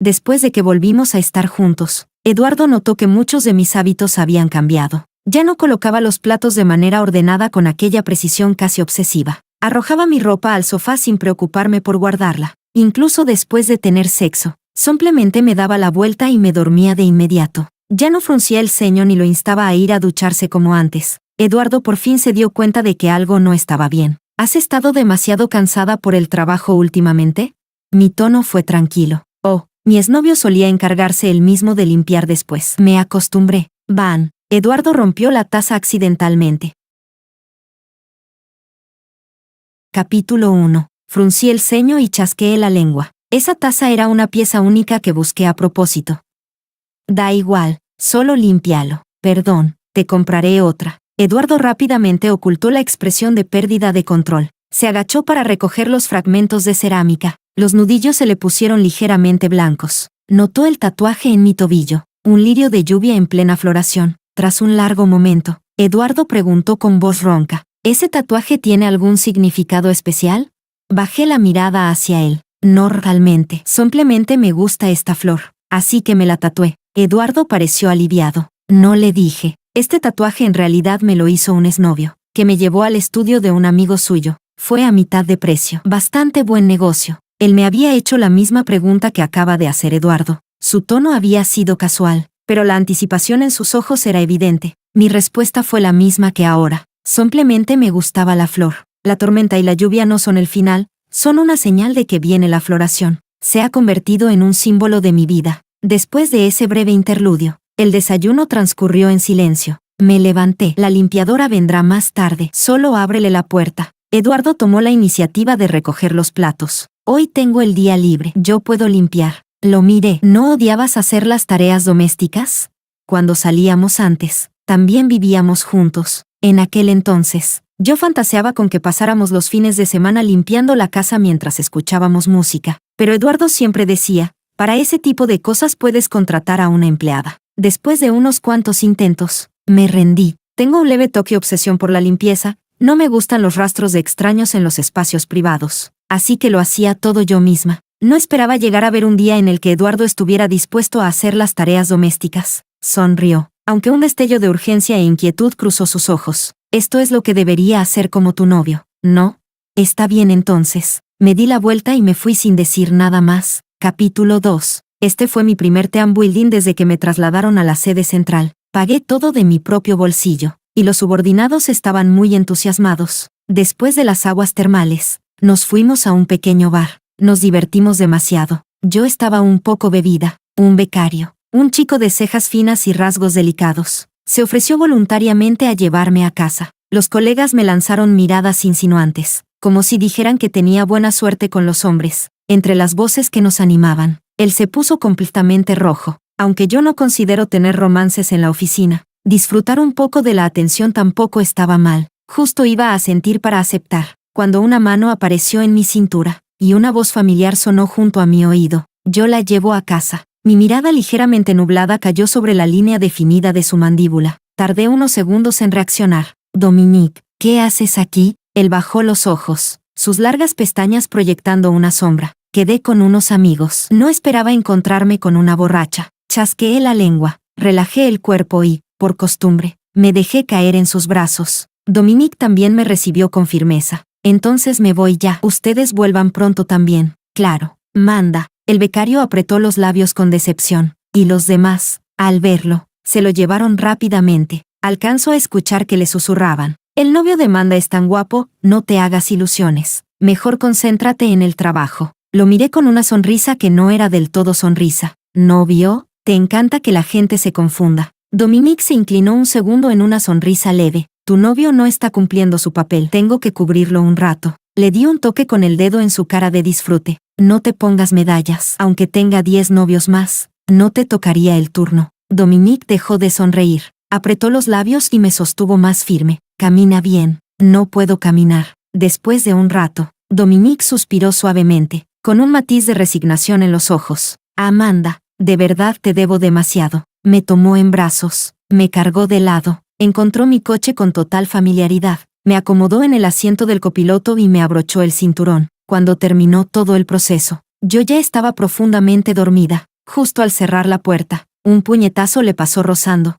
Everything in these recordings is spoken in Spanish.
Después de que volvimos a estar juntos, Eduardo notó que muchos de mis hábitos habían cambiado. Ya no colocaba los platos de manera ordenada con aquella precisión casi obsesiva. Arrojaba mi ropa al sofá sin preocuparme por guardarla. Incluso después de tener sexo, simplemente me daba la vuelta y me dormía de inmediato. Ya no fruncía el ceño ni lo instaba a ir a ducharse como antes. Eduardo por fin se dio cuenta de que algo no estaba bien. ¿Has estado demasiado cansada por el trabajo últimamente? Mi tono fue tranquilo. Oh, mi exnovio solía encargarse él mismo de limpiar después. Me acostumbré. Van. Eduardo rompió la taza accidentalmente. Capítulo 1. Fruncí el ceño y chasqueé la lengua. Esa taza era una pieza única que busqué a propósito. Da igual, solo límpialo. Perdón, te compraré otra. Eduardo rápidamente ocultó la expresión de pérdida de control. Se agachó para recoger los fragmentos de cerámica. Los nudillos se le pusieron ligeramente blancos. Notó el tatuaje en mi tobillo, un lirio de lluvia en plena floración. Tras un largo momento, Eduardo preguntó con voz ronca, ¿ese tatuaje tiene algún significado especial? Bajé la mirada hacia él. No realmente, simplemente me gusta esta flor, así que me la tatué. Eduardo pareció aliviado. No le dije, este tatuaje en realidad me lo hizo un exnovio, que me llevó al estudio de un amigo suyo. Fue a mitad de precio. Bastante buen negocio. Él me había hecho la misma pregunta que acaba de hacer Eduardo. Su tono había sido casual, pero la anticipación en sus ojos era evidente. Mi respuesta fue la misma que ahora. Simplemente me gustaba la flor. La tormenta y la lluvia no son el final, son una señal de que viene la floración. Se ha convertido en un símbolo de mi vida. Después de ese breve interludio, el desayuno transcurrió en silencio. Me levanté. La limpiadora vendrá más tarde. Solo ábrele la puerta. Eduardo tomó la iniciativa de recoger los platos. Hoy tengo el día libre. Yo puedo limpiar. Lo miré. ¿No odiabas hacer las tareas domésticas? Cuando salíamos antes, también vivíamos juntos. En aquel entonces, yo fantaseaba con que pasáramos los fines de semana limpiando la casa mientras escuchábamos música. Pero Eduardo siempre decía, para ese tipo de cosas puedes contratar a una empleada. Después de unos cuantos intentos, me rendí. Tengo un leve toque obsesión por la limpieza. No me gustan los rastros de extraños en los espacios privados. Así que lo hacía todo yo misma. No esperaba llegar a ver un día en el que Eduardo estuviera dispuesto a hacer las tareas domésticas. Sonrió, aunque un destello de urgencia e inquietud cruzó sus ojos. Esto es lo que debería hacer como tu novio, ¿no? Está bien entonces. Me di la vuelta y me fui sin decir nada más. Capítulo 2. Este fue mi primer team building desde que me trasladaron a la sede central. Pagué todo de mi propio bolsillo, y los subordinados estaban muy entusiasmados. Después de las aguas termales, nos fuimos a un pequeño bar. Nos divertimos demasiado. Yo estaba un poco bebida. Un becario, un chico de cejas finas y rasgos delicados, se ofreció voluntariamente a llevarme a casa. Los colegas me lanzaron miradas insinuantes, como si dijeran que tenía buena suerte con los hombres. Entre las voces que nos animaban, él se puso completamente rojo. Aunque yo no considero tener romances en la oficina, disfrutar un poco de la atención tampoco estaba mal. Justo iba a asentir para aceptar, cuando una mano apareció en mi cintura, y una voz familiar sonó junto a mi oído. Yo la llevo a casa. Mi mirada ligeramente nublada cayó sobre la línea definida de su mandíbula. Tardé unos segundos en reaccionar. Dominique, ¿qué haces aquí? Él bajó los ojos, sus largas pestañas proyectando una sombra. Quedé con unos amigos. No esperaba encontrarme con una borracha. Chasqueé la lengua, relajé el cuerpo y, por costumbre, me dejé caer en sus brazos. Dominique también me recibió con firmeza. Entonces me voy ya. Ustedes vuelvan pronto también. Claro. Manda. El becario apretó los labios con decepción. Y los demás, al verlo, se lo llevaron rápidamente. Alcanzo a escuchar que le susurraban. El novio de Manda es tan guapo, no te hagas ilusiones. Mejor concéntrate en el trabajo. Lo miré con una sonrisa que no era del todo sonrisa. ¿Novio? Te encanta que la gente se confunda. Dominique se inclinó un segundo en una sonrisa leve. Tu novio no está cumpliendo su papel. Tengo que cubrirlo un rato. Le di un toque con el dedo en su cara de disfrute. No te pongas medallas. Aunque tenga 10 novios más, no te tocaría el turno. Dominique dejó de sonreír. Apretó los labios y me sostuvo más firme. Camina bien. No puedo caminar. Después de un rato, Dominique suspiró suavemente, con un matiz de resignación en los ojos. Amanda, de verdad te debo demasiado. Me tomó en brazos, me cargó de lado. Encontró mi coche con total familiaridad. Me acomodó en el asiento del copiloto y me abrochó el cinturón. Cuando terminó todo el proceso, Yo ya estaba profundamente dormida. Justo al cerrar la puerta, un puñetazo le pasó rozando.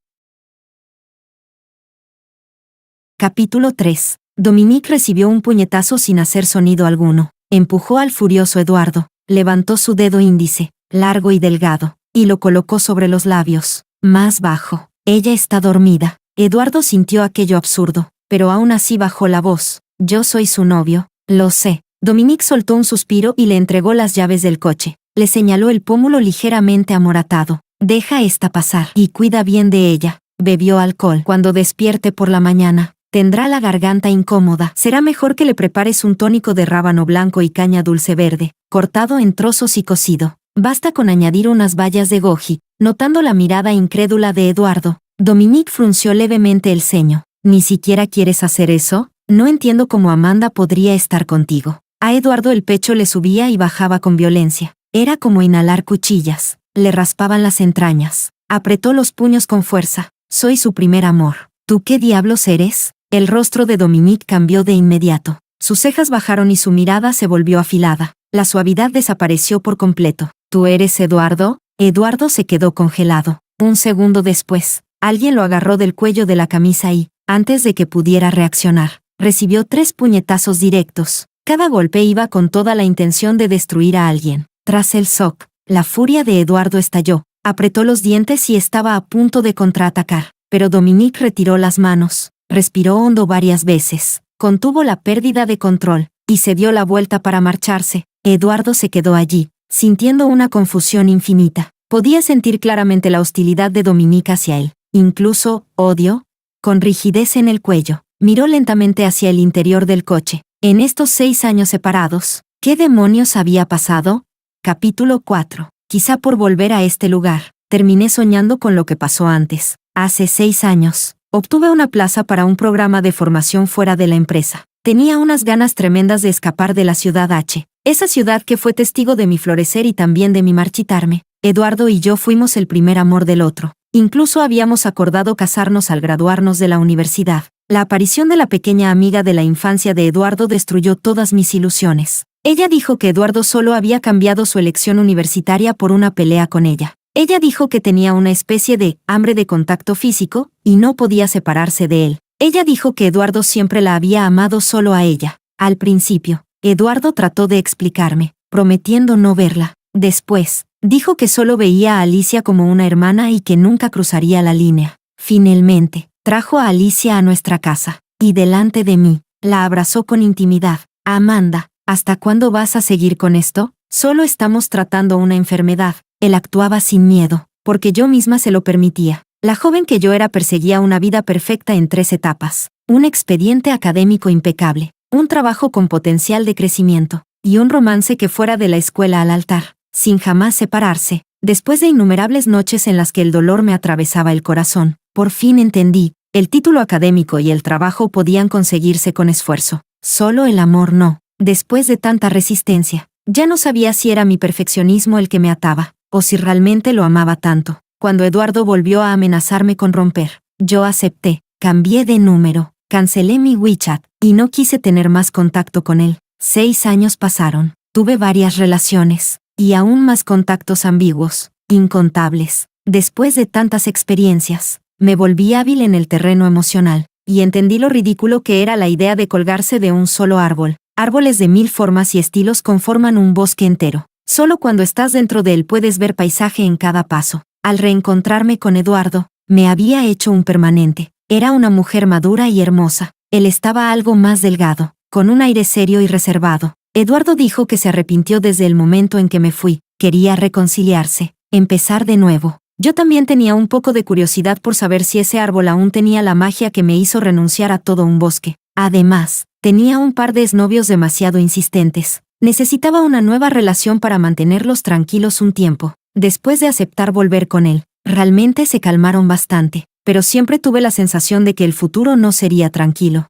Capítulo 3. Dominique recibió un puñetazo sin hacer sonido alguno. Empujó al furioso Eduardo, levantó su dedo índice, largo y delgado, y lo colocó sobre los labios. Más bajo. Ella está dormida. Eduardo sintió aquello absurdo, pero aún así bajó la voz. Yo soy su novio, lo sé. Dominique soltó un suspiro y le entregó las llaves del coche. Le señaló el pómulo ligeramente amoratado. Deja esta pasar y cuida bien de ella. Bebió alcohol. Cuando despierte por la mañana, tendrá la garganta incómoda. Será mejor que le prepares un tónico de rábano blanco y caña dulce verde, cortado en trozos y cocido. Basta con añadir unas bayas de goji. Notando la mirada incrédula de Eduardo, Dominique frunció levemente el ceño. ¿Ni siquiera quieres hacer eso? No entiendo cómo Amanda podría estar contigo. A Eduardo el pecho le subía y bajaba con violencia. Era como inhalar cuchillas. Le raspaban las entrañas. Apretó los puños con fuerza. Soy su primer amor. ¿Tú qué diablos eres? El rostro de Dominique cambió de inmediato. Sus cejas bajaron y su mirada se volvió afilada. La suavidad desapareció por completo. ¿Tú eres Eduardo? Eduardo se quedó congelado. Un segundo después, alguien lo agarró del cuello de la camisa y, antes de que pudiera reaccionar, recibió 3 puñetazos directos. Cada golpe iba con toda la intención de destruir a alguien. Tras el shock, la furia de Eduardo estalló. Apretó los dientes y estaba a punto de contraatacar. Pero Dominique retiró las manos, respiró hondo varias veces, contuvo la pérdida de control, y se dio la vuelta para marcharse. Eduardo se quedó allí, sintiendo una confusión infinita. Podía sentir claramente la hostilidad de Dominique hacia él, incluso odio. Con rigidez en el cuello, miró lentamente hacia el interior del coche. En estos 6 años separados, ¿qué demonios había pasado? Capítulo 4. Quizá por volver a este lugar, terminé soñando con lo que pasó antes. Hace 6 años, obtuve una plaza para un programa de formación fuera de la empresa. Tenía unas ganas tremendas de escapar de la ciudad H. Esa ciudad que fue testigo de mi florecer y también de mi marchitarme. Eduardo y yo fuimos el primer amor del otro. Incluso habíamos acordado casarnos al graduarnos de la universidad. La aparición de la pequeña amiga de la infancia de Eduardo destruyó todas mis ilusiones. Ella dijo que Eduardo solo había cambiado su elección universitaria por una pelea con ella. Ella dijo que tenía una especie de hambre de contacto físico y no podía separarse de él. Ella dijo que Eduardo siempre la había amado solo a ella. Al principio, Eduardo trató de explicarme, prometiendo no verla. Después, dijo que solo veía a Alicia como una hermana y que nunca cruzaría la línea. Finalmente, trajo a Alicia a nuestra casa, y delante de mí, la abrazó con intimidad. Amanda, ¿hasta cuándo vas a seguir con esto? Solo estamos tratando una enfermedad. Él actuaba sin miedo, porque yo misma se lo permitía. La joven que yo era perseguía una vida perfecta en 3 etapas. Un expediente académico impecable, un trabajo con potencial de crecimiento, y un romance que fuera de la escuela al altar, sin jamás separarse. Después de innumerables noches en las que el dolor me atravesaba el corazón, por fin entendí, el título académico y el trabajo podían conseguirse con esfuerzo. Solo el amor no. Después de tanta resistencia, ya no sabía si era mi perfeccionismo el que me ataba, o si realmente lo amaba tanto. Cuando Eduardo volvió a amenazarme con romper, yo acepté, cambié de número, cancelé mi WeChat, y no quise tener más contacto con él. 6 años pasaron, tuve varias relaciones, y aún más contactos ambiguos, incontables. Después de tantas experiencias, me volví hábil en el terreno emocional, y entendí lo ridículo que era la idea de colgarse de un solo árbol. Árboles de 1000 formas y estilos conforman un bosque entero. Solo cuando estás dentro de él puedes ver paisaje en cada paso. Al reencontrarme con Eduardo, me había hecho un permanente. Era una mujer madura y hermosa. Él estaba algo más delgado, con un aire serio y reservado. Eduardo dijo que se arrepintió desde el momento en que me fui. Quería reconciliarse, empezar de nuevo. Yo también tenía un poco de curiosidad por saber si ese árbol aún tenía la magia que me hizo renunciar a todo un bosque. Además, tenía un par de exnovios demasiado insistentes. Necesitaba una nueva relación para mantenerlos tranquilos un tiempo. Después de aceptar volver con él, realmente se calmaron bastante, pero siempre tuve la sensación de que el futuro no sería tranquilo.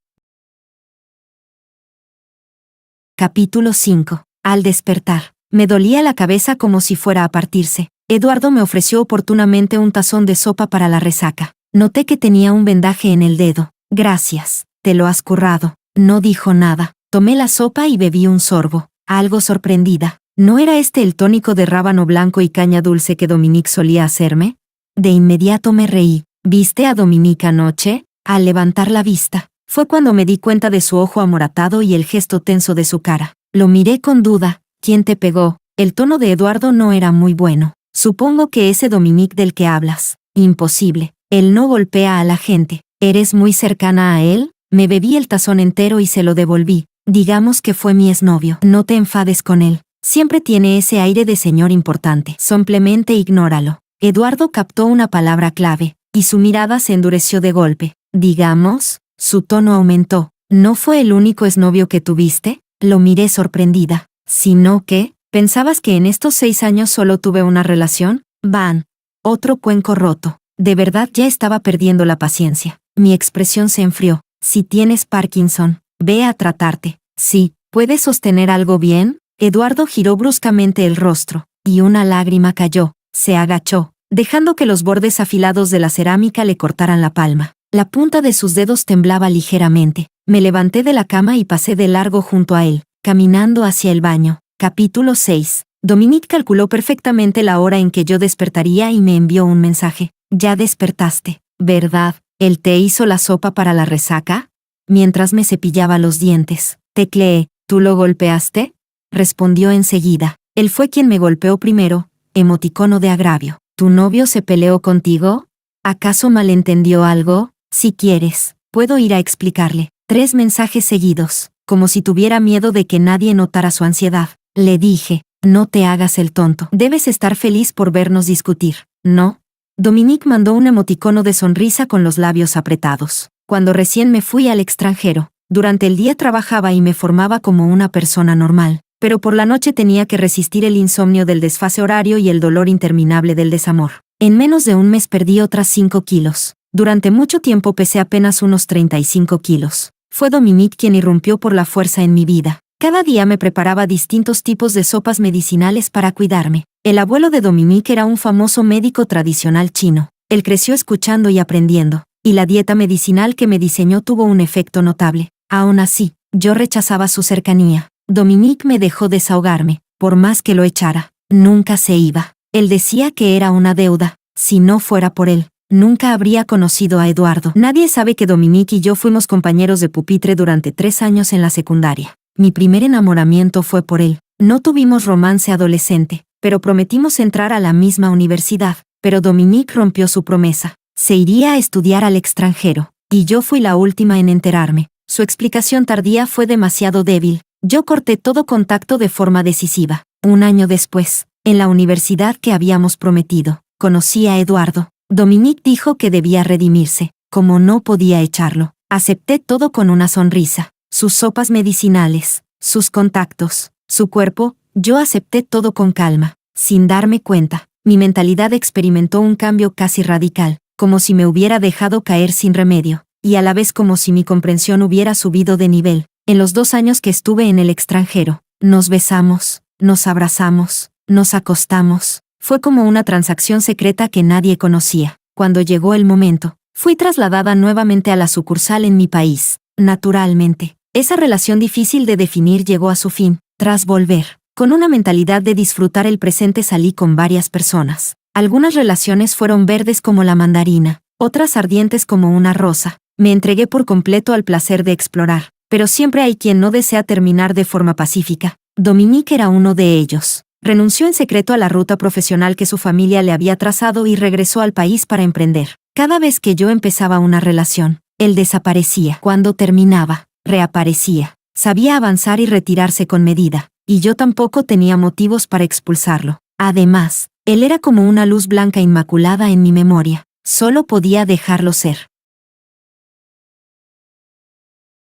Capítulo 5. Al despertar, me dolía la cabeza como si fuera a partirse. Eduardo me ofreció oportunamente un tazón de sopa para la resaca. Noté que tenía un vendaje en el dedo. Gracias, te lo has currado. No dijo nada. Tomé la sopa y bebí un sorbo. Algo sorprendida, ¿No era este el tónico de rábano blanco y caña dulce que Dominique solía hacerme? De inmediato me reí. ¿Viste a Dominique anoche? Al levantar la vista, fue cuando me di cuenta de su ojo amoratado y el gesto tenso de su cara. Lo miré con duda. ¿Quién te pegó? El tono de Eduardo no era muy bueno. Supongo que ese Dominique del que hablas. Imposible. Él no golpea a la gente. ¿Eres muy cercana a él? Me bebí el tazón entero y se lo devolví. Digamos que fue mi exnovio. No te enfades con él. Siempre tiene ese aire de señor importante. Simplemente ignóralo. Eduardo captó una palabra clave, y su mirada se endureció de golpe. Digamos, su tono aumentó. ¿No fue el único exnovio que tuviste? Lo miré sorprendida. ¿Sino qué? ¿Pensabas que en estos 6 años solo tuve una relación? Van. Otro cuenco roto. De verdad ya estaba perdiendo la paciencia. Mi expresión se enfrió. Si tienes Parkinson, ve a tratarte. Sí, ¿puedes sostener algo bien? Eduardo giró bruscamente el rostro, y una lágrima cayó. Se agachó, dejando que los bordes afilados de la cerámica le cortaran la palma. La punta de sus dedos temblaba ligeramente. Me levanté de la cama y pasé de largo junto a él, caminando hacia el baño. Capítulo 6. Dominique calculó perfectamente la hora en que yo despertaría y me envió un mensaje. Ya despertaste, ¿verdad? ¿Él te hizo la sopa para la resaca? Mientras me cepillaba los dientes, tecleé. ¿Tú lo golpeaste? Respondió enseguida. Él fue quien me golpeó primero. Emoticono de agravio. ¿Tu novio se peleó contigo? ¿Acaso malentendió algo? Si quieres, puedo ir a explicarle. 3 mensajes seguidos, como si tuviera miedo de que nadie notara su ansiedad. Le dije, no te hagas el tonto. Debes estar feliz por vernos discutir, ¿no? Dominique mandó un emoticono de sonrisa con los labios apretados. Cuando recién me fui al extranjero, durante el día trabajaba y me formaba como una persona normal, pero por la noche tenía que resistir el insomnio del desfase horario y el dolor interminable del desamor. En menos de un mes perdí otras 5 kilos. Durante mucho tiempo pesé apenas unos 35 kilos. Fue Dominique quien irrumpió por la fuerza en mi vida. Cada día me preparaba distintos tipos de sopas medicinales para cuidarme. El abuelo de Dominique era un famoso médico tradicional chino. Él creció escuchando y aprendiendo, y la dieta medicinal que me diseñó tuvo un efecto notable. Aún así, yo rechazaba su cercanía. Dominique me dejó desahogarme, por más que lo echara. Nunca se iba. Él decía que era una deuda. Si no fuera por él, nunca habría conocido a Eduardo. Nadie sabe que Dominique y yo fuimos compañeros de pupitre durante 3 años en la secundaria. Mi primer enamoramiento fue por él. No tuvimos romance adolescente, pero prometimos entrar a la misma universidad. Pero Dominique rompió su promesa. Se iría a estudiar al extranjero, y yo fui la última en enterarme. Su explicación tardía fue demasiado débil. Yo corté todo contacto de forma decisiva. 1 año después, en la universidad que habíamos prometido, conocí a Eduardo. Dominique dijo que debía redimirse. Como no podía echarlo, acepté todo con una sonrisa. Sus sopas medicinales, sus contactos, su cuerpo, yo acepté todo con calma. Sin darme cuenta, mi mentalidad experimentó un cambio casi radical, como si me hubiera dejado caer sin remedio, y a la vez como si mi comprensión hubiera subido de nivel. En los 2 años que estuve en el extranjero, nos besamos, nos abrazamos, nos acostamos. Fue como una transacción secreta que nadie conocía. Cuando llegó el momento, fui trasladada nuevamente a la sucursal en mi país. Naturalmente, esa relación difícil de definir llegó a su fin. Tras volver, con una mentalidad de disfrutar el presente, salí con varias personas. Algunas relaciones fueron verdes como la mandarina, otras ardientes como una rosa. Me entregué por completo al placer de explorar, pero siempre hay quien no desea terminar de forma pacífica. Dominique era uno de ellos. Renunció en secreto a la ruta profesional que su familia le había trazado y regresó al país para emprender. Cada vez que yo empezaba una relación, él desaparecía. Cuando terminaba, reaparecía. Sabía avanzar y retirarse con medida, y yo tampoco tenía motivos para expulsarlo. Además, él era como una luz blanca inmaculada en mi memoria. Solo podía dejarlo ser.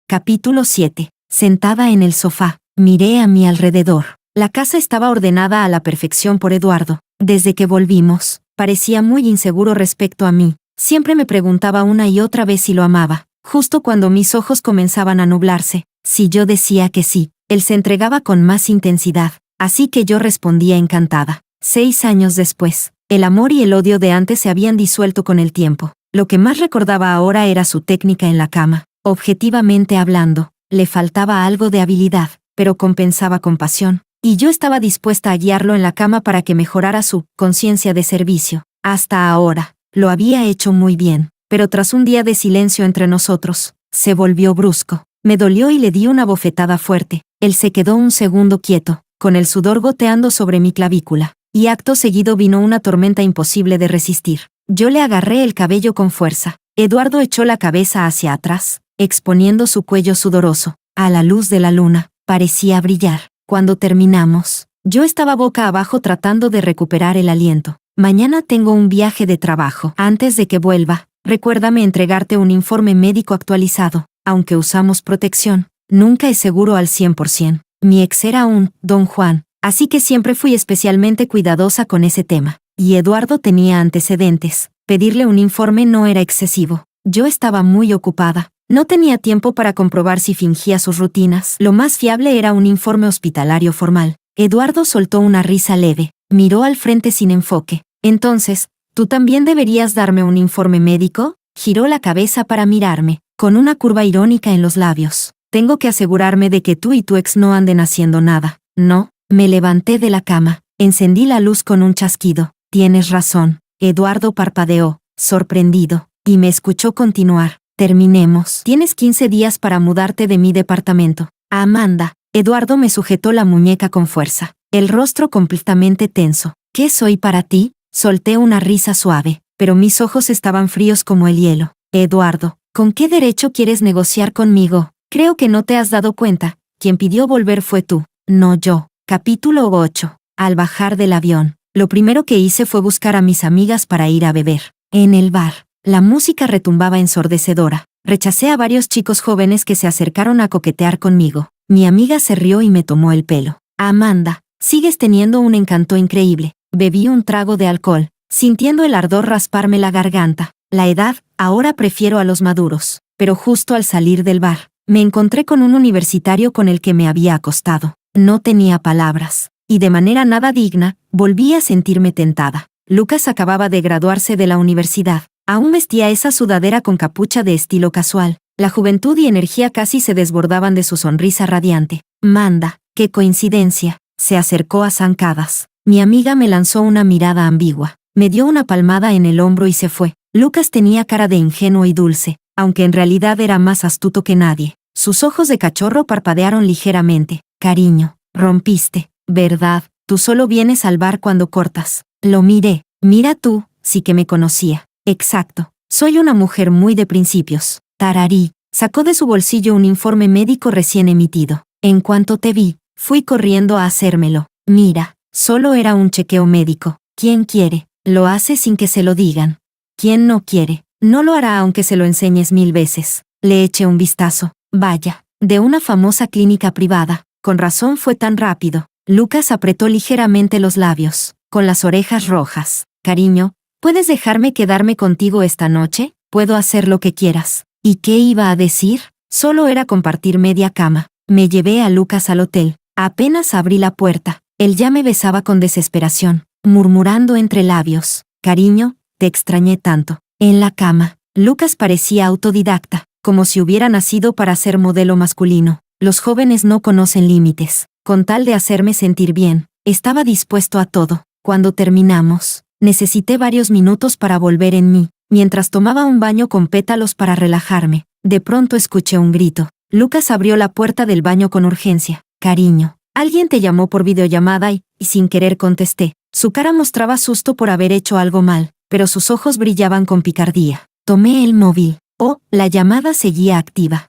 Capítulo 7. Sentada en el sofá, miré a mi alrededor. La casa estaba ordenada a la perfección por Eduardo. Desde que volvimos, parecía muy inseguro respecto a mí. Siempre me preguntaba una y otra vez si lo amaba. Justo cuando mis ojos comenzaban a nublarse, si yo decía que sí, él se entregaba con más intensidad, así que yo respondía encantada. 6 años después, el amor y el odio de antes se habían disuelto con el tiempo. Lo que más recordaba ahora era su técnica en la cama. Objetivamente hablando, le faltaba algo de habilidad, pero compensaba con pasión. y yo estaba dispuesta a guiarlo en la cama para que mejorara su conciencia de servicio. Hasta ahora, lo había hecho muy bien, pero tras un día de silencio entre nosotros, se volvió brusco. Me dolió y le di una bofetada fuerte. Él se quedó un segundo quieto, con el sudor goteando sobre mi clavícula, y acto seguido vino una tormenta imposible de resistir. Yo le agarré el cabello con fuerza. Eduardo echó la cabeza hacia atrás, exponiendo su cuello sudoroso. A la luz de la luna, parecía brillar. Cuando terminamos, yo estaba boca abajo tratando de recuperar el aliento. Mañana tengo un viaje de trabajo. Antes de que vuelva, recuérdame entregarte un informe médico actualizado. Aunque usamos protección, nunca es seguro al 100%. Mi ex era un don Juan, así que siempre fui especialmente cuidadosa con ese tema. Y Eduardo tenía antecedentes. Pedirle un informe no era excesivo. Yo estaba muy ocupada. No tenía tiempo para comprobar si fingía sus rutinas. Lo más fiable era un informe hospitalario formal. Eduardo soltó una risa leve. Miró al frente sin enfoque. Entonces, ¿tú también deberías darme un informe médico? Giró la cabeza para mirarme, con una curva irónica en los labios. Tengo que asegurarme de que tú y tu ex no anden haciendo nada. No, me levanté de la cama. Encendí la luz con un chasquido. Tienes razón. Eduardo parpadeó, sorprendido, y me escuchó continuar. Terminemos. Tienes 15 días para mudarte de mi departamento. Amanda. Eduardo me sujetó la muñeca con fuerza, el rostro completamente tenso. ¿Qué soy para ti? Solté una risa suave, pero mis ojos estaban fríos como el hielo. Eduardo, ¿con qué derecho quieres negociar conmigo? Creo que no te has dado cuenta. Quien pidió volver fue tú, no yo. Capítulo 8. Al bajar del avión, lo primero que hice fue buscar a mis amigas para ir a beber. En el bar, la música retumbaba ensordecedora. Rechacé a varios chicos jóvenes que se acercaron a coquetear conmigo. Mi amiga se rió y me tomó el pelo. Amanda, sigues teniendo un encanto increíble. Bebí un trago de alcohol, sintiendo el ardor rasparme la garganta. La edad, ahora prefiero a los maduros. Pero justo al salir del bar, me encontré con un universitario con el que me había acostado. No tenía palabras, y de manera nada digna, volví a sentirme tentada. Lucas acababa de graduarse de la universidad. Aún vestía esa sudadera con capucha de estilo casual. La juventud y energía casi se desbordaban de su sonrisa radiante. Manda, qué coincidencia. Se acercó a zancadas. Mi amiga me lanzó una mirada ambigua. Me dio una palmada en el hombro y se fue. Lucas tenía cara de ingenuo y dulce, aunque en realidad era más astuto que nadie. Sus ojos de cachorro parpadearon ligeramente. Cariño, rompiste, ¿verdad? Tú solo vienes al bar cuando cortas. Lo miré. Mira tú, sí que me conocía. Exacto. Soy una mujer muy de principios. Tararí. Sacó de su bolsillo un informe médico recién emitido. En cuanto te vi, fui corriendo a hacérmelo. Mira, solo era un chequeo médico. ¿Quién quiere? Lo hace sin que se lo digan. ¿Quién no quiere? No lo hará aunque se lo enseñes 1000 veces. Le eché un vistazo. Vaya, de una famosa clínica privada. Con razón fue tan rápido. Lucas apretó ligeramente los labios, con las orejas rojas. Cariño, ¿puedes dejarme quedarme contigo esta noche? Puedo hacer lo que quieras. ¿Y qué iba a decir? Solo era compartir media cama. Me llevé a Lucas al hotel. Apenas abrí la puerta, él ya me besaba con desesperación, murmurando entre labios. Cariño, te extrañé tanto. En la cama, Lucas parecía autodidacta, como si hubiera nacido para ser modelo masculino. Los jóvenes no conocen límites. Con tal de hacerme sentir bien, estaba dispuesto a todo. Cuando terminamos, necesité varios minutos para volver en mí. Mientras tomaba un baño con pétalos para relajarme, de pronto escuché un grito. Lucas abrió la puerta del baño con urgencia. Cariño, alguien te llamó por videollamada y sin querer contesté. Su cara mostraba susto por haber hecho algo mal, pero sus ojos brillaban con picardía. Tomé el móvil. Oh, la llamada seguía activa.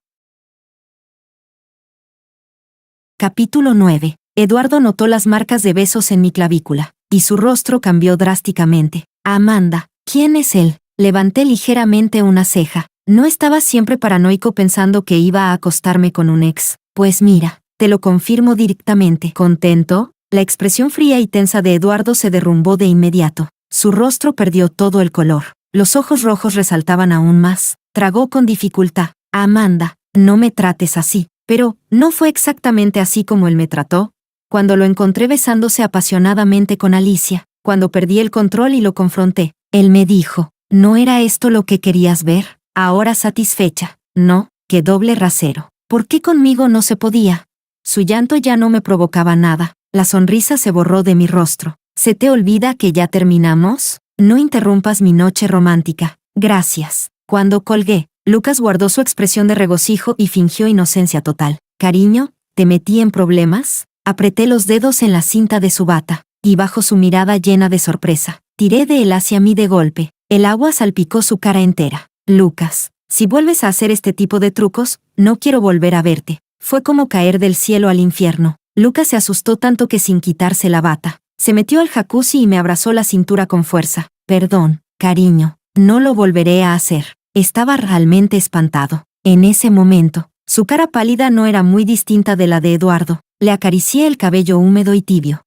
Capítulo 9. Eduardo notó las marcas de besos en mi clavícula, y su rostro cambió drásticamente. Amanda, ¿quién es él? Levanté ligeramente una ceja. No estaba siempre paranoico pensando que iba a acostarme con un ex. Pues mira, te lo confirmo directamente. ¿Contento? La expresión fría y tensa de Eduardo se derrumbó de inmediato. Su rostro perdió todo el color. Los ojos rojos resaltaban aún más. Tragó con dificultad. Amanda, no me trates así. Pero, ¿no fue exactamente así como él me trató? Cuando lo encontré besándose apasionadamente con Alicia, cuando perdí el control y lo confronté, él me dijo, ¿no era esto lo que querías ver? Ahora satisfecha. No, qué doble rasero. ¿Por qué conmigo no se podía? Su llanto ya no me provocaba nada. La sonrisa se borró de mi rostro. ¿Se te olvida que ya terminamos? No interrumpas mi noche romántica. Gracias. Cuando colgué, Lucas guardó su expresión de regocijo y fingió inocencia total. Cariño, ¿te metí en problemas? Apreté los dedos en la cinta de su bata, y bajo su mirada llena de sorpresa, tiré de él hacia mí de golpe. El agua salpicó su cara entera. Lucas, si vuelves a hacer este tipo de trucos, no quiero volver a verte. Fue como caer del cielo al infierno. Lucas se asustó tanto que sin quitarse la bata, se metió al jacuzzi y me abrazó la cintura con fuerza. Perdón, cariño, no lo volveré a hacer. Estaba realmente espantado. En ese momento, su cara pálida no era muy distinta de la de Eduardo. Le acaricié el cabello húmedo y tibio.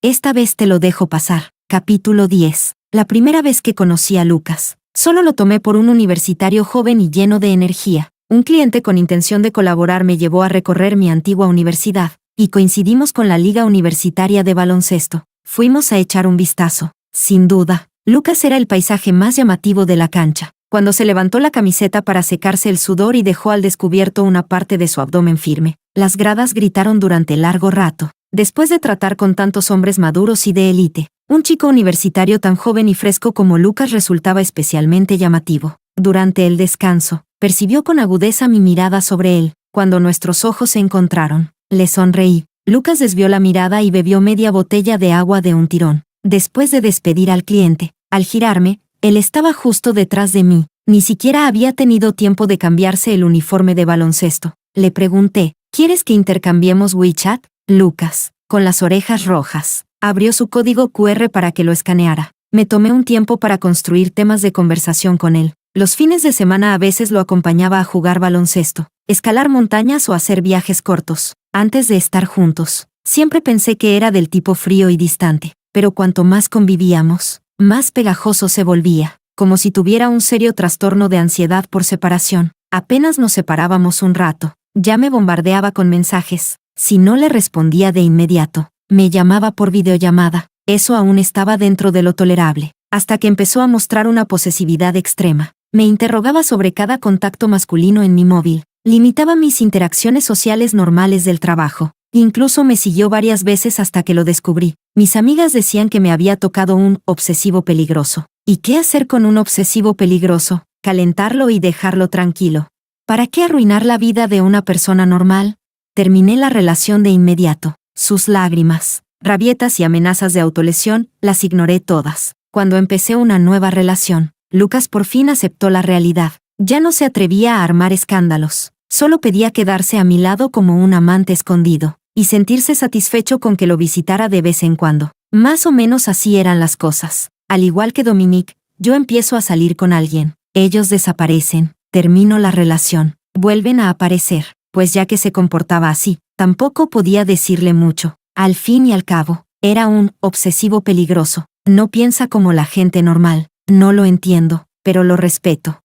Esta vez te lo dejo pasar. Capítulo 10. La primera vez que conocí a Lucas, solo lo tomé por un universitario joven y lleno de energía. Un cliente con intención de colaborar me llevó a recorrer mi antigua universidad, y coincidimos con la Liga Universitaria de Baloncesto. Fuimos a echar un vistazo. Sin duda, Lucas era el paisaje más llamativo de la cancha. Cuando se levantó la camiseta para secarse el sudor y dejó al descubierto una parte de su abdomen firme, las gradas gritaron durante largo rato. Después de tratar con tantos hombres maduros y de élite, un chico universitario tan joven y fresco como Lucas resultaba especialmente llamativo. Durante el descanso, percibió con agudeza mi mirada sobre él. Cuando nuestros ojos se encontraron, le sonreí. Lucas desvió la mirada y bebió media botella de agua de un tirón. Después de despedir al cliente, al girarme, él estaba justo detrás de mí. Ni siquiera había tenido tiempo de cambiarse el uniforme de baloncesto. Le pregunté, ¿quieres que intercambiemos WeChat? Lucas, con las orejas rojas, abrió su código QR para que lo escaneara. Me tomé un tiempo para construir temas de conversación con él. Los fines de semana a veces lo acompañaba a jugar baloncesto, escalar montañas o hacer viajes cortos. Antes de estar juntos, siempre pensé que era del tipo frío y distante, pero cuanto más convivíamos, más pegajoso se volvía, como si tuviera un serio trastorno de ansiedad por separación. Apenas nos separábamos un rato, ya me bombardeaba con mensajes. Si no le respondía de inmediato, me llamaba por videollamada. Eso aún estaba dentro de lo tolerable, hasta que empezó a mostrar una posesividad extrema. Me interrogaba sobre cada contacto masculino en mi móvil, limitaba mis interacciones sociales normales del trabajo. Incluso me siguió varias veces hasta que lo descubrí. Mis amigas decían que me había tocado un obsesivo peligroso. ¿Y qué hacer con un obsesivo peligroso? Calentarlo y dejarlo tranquilo. ¿Para qué arruinar la vida de una persona normal? Terminé la relación de inmediato. Sus lágrimas, rabietas y amenazas de autolesión, las ignoré todas. Cuando empecé una nueva relación, Lucas por fin aceptó la realidad. Ya no se atrevía a armar escándalos. Solo pedía quedarse a mi lado como un amante escondido, y sentirse satisfecho con que lo visitara de vez en cuando. Más o menos así eran las cosas. Al igual que Dominique, yo empiezo a salir con alguien. Ellos desaparecen, termino la relación, vuelven a aparecer, pues ya que se comportaba así, tampoco podía decirle mucho. Al fin y al cabo, era un obsesivo peligroso. No piensa como la gente normal. No lo entiendo, pero lo respeto.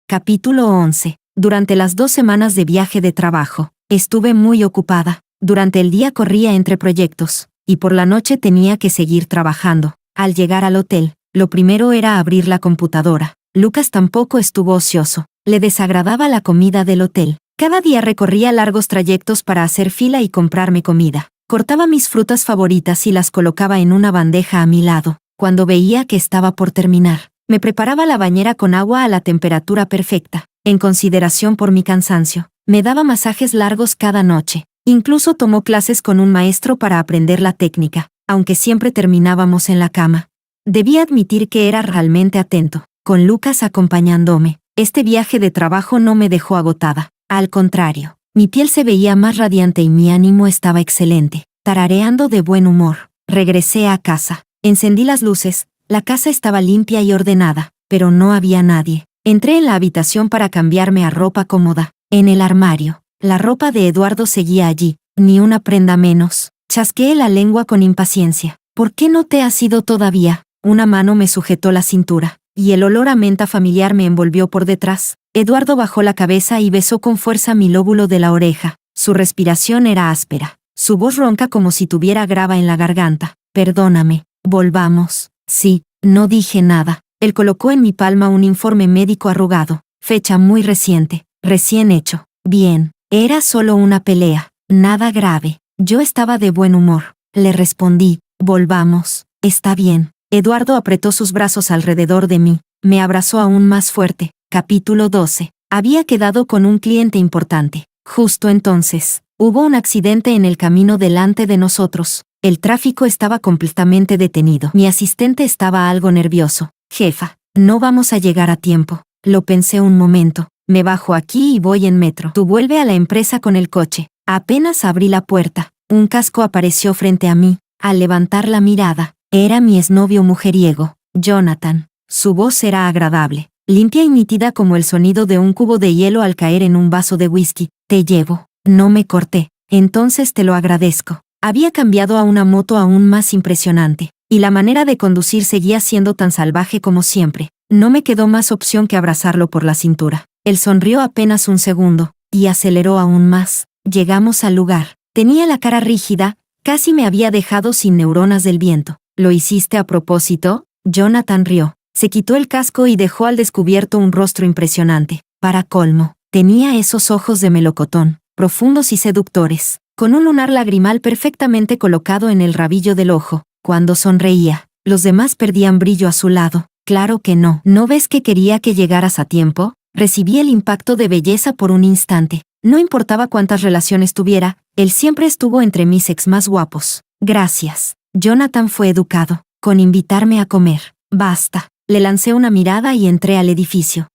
Capítulo 11. Durante las 2 semanas de viaje de trabajo, estuve muy ocupada. Durante el día corría entre proyectos, y por la noche tenía que seguir trabajando. Al llegar al hotel, lo primero era abrir la computadora. Lucas tampoco estuvo ocioso. Le desagradaba la comida del hotel. Cada día recorría largos trayectos para hacer fila y comprarme comida. Cortaba mis frutas favoritas y las colocaba en una bandeja a mi lado. Cuando veía que estaba por terminar, me preparaba la bañera con agua a la temperatura perfecta. En consideración por mi cansancio, me daba masajes largos cada noche. Incluso tomó clases con un maestro para aprender la técnica, aunque siempre terminábamos en la cama. Debí admitir que era realmente atento. Con Lucas acompañándome, este viaje de trabajo no me dejó agotada. Al contrario, mi piel se veía más radiante y mi ánimo estaba excelente. Tarareando de buen humor, regresé a casa. Encendí las luces. La casa estaba limpia y ordenada, pero no había nadie. Entré en la habitación para cambiarme a ropa cómoda. En el armario, la ropa de Eduardo seguía allí, ni una prenda menos. Chasqueé la lengua con impaciencia. ¿Por qué no te has ido todavía? Una mano me sujetó la cintura, y el olor a menta familiar me envolvió por detrás. Eduardo bajó la cabeza y besó con fuerza mi lóbulo de la oreja. Su respiración era áspera, su voz ronca como si tuviera grava en la garganta. Perdóname, volvamos. Sí, no dije nada. Él colocó en mi palma un informe médico arrugado, fecha muy reciente, recién hecho. Bien, Era solo una pelea, nada grave. Yo estaba de buen humor. Le respondí, volvamos, está bien. Eduardo apretó sus brazos alrededor de mí, me abrazó aún más fuerte. Capítulo 12. Había quedado con un cliente importante. Justo entonces, hubo un accidente en el camino delante de nosotros. El tráfico estaba completamente detenido. Mi asistente estaba algo nervioso. Jefa, no vamos a llegar a tiempo. Lo pensé un momento. Me bajo aquí y voy en metro. Tú vuelve a la empresa con el coche. Apenas abrí la puerta, un casco apareció frente a mí. Al levantar la mirada, era mi exnovio mujeriego, Jonathan. Su voz era agradable, limpia y nítida como el sonido de un cubo de hielo al caer en un vaso de whisky. Te llevo. No me corté. Entonces te lo agradezco. Había cambiado a una moto aún más impresionante, y la manera de conducir seguía siendo tan salvaje como siempre. No me quedó más opción que abrazarlo por la cintura. Él sonrió apenas un segundo, y aceleró aún más. Llegamos al lugar. Tenía la cara rígida, casi me había dejado sin neuronas del viento. ¿Lo hiciste a propósito? Jonathan rió. Se quitó el casco y dejó al descubierto un rostro impresionante. Para colmo, tenía esos ojos de melocotón, profundos y seductores, con un lunar lagrimal perfectamente colocado en el rabillo del ojo. Cuando sonreía, los demás perdían brillo a su lado. Claro que no. ¿No ves que quería que llegaras a tiempo? Recibí el impacto de belleza por un instante. No importaba cuántas relaciones tuviera, él siempre estuvo entre mis ex más guapos. Gracias. Jonathan fue educado, con invitarme a comer. Basta. Le lancé una mirada y entré al edificio.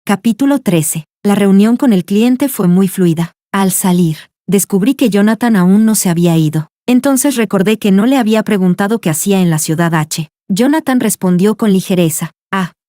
Capítulo 13. La reunión con el cliente fue muy fluida. Al salir, descubrí que Jonathan aún no se había ido. Entonces recordé que no le había preguntado qué hacía en la ciudad H. Jonathan respondió con ligereza.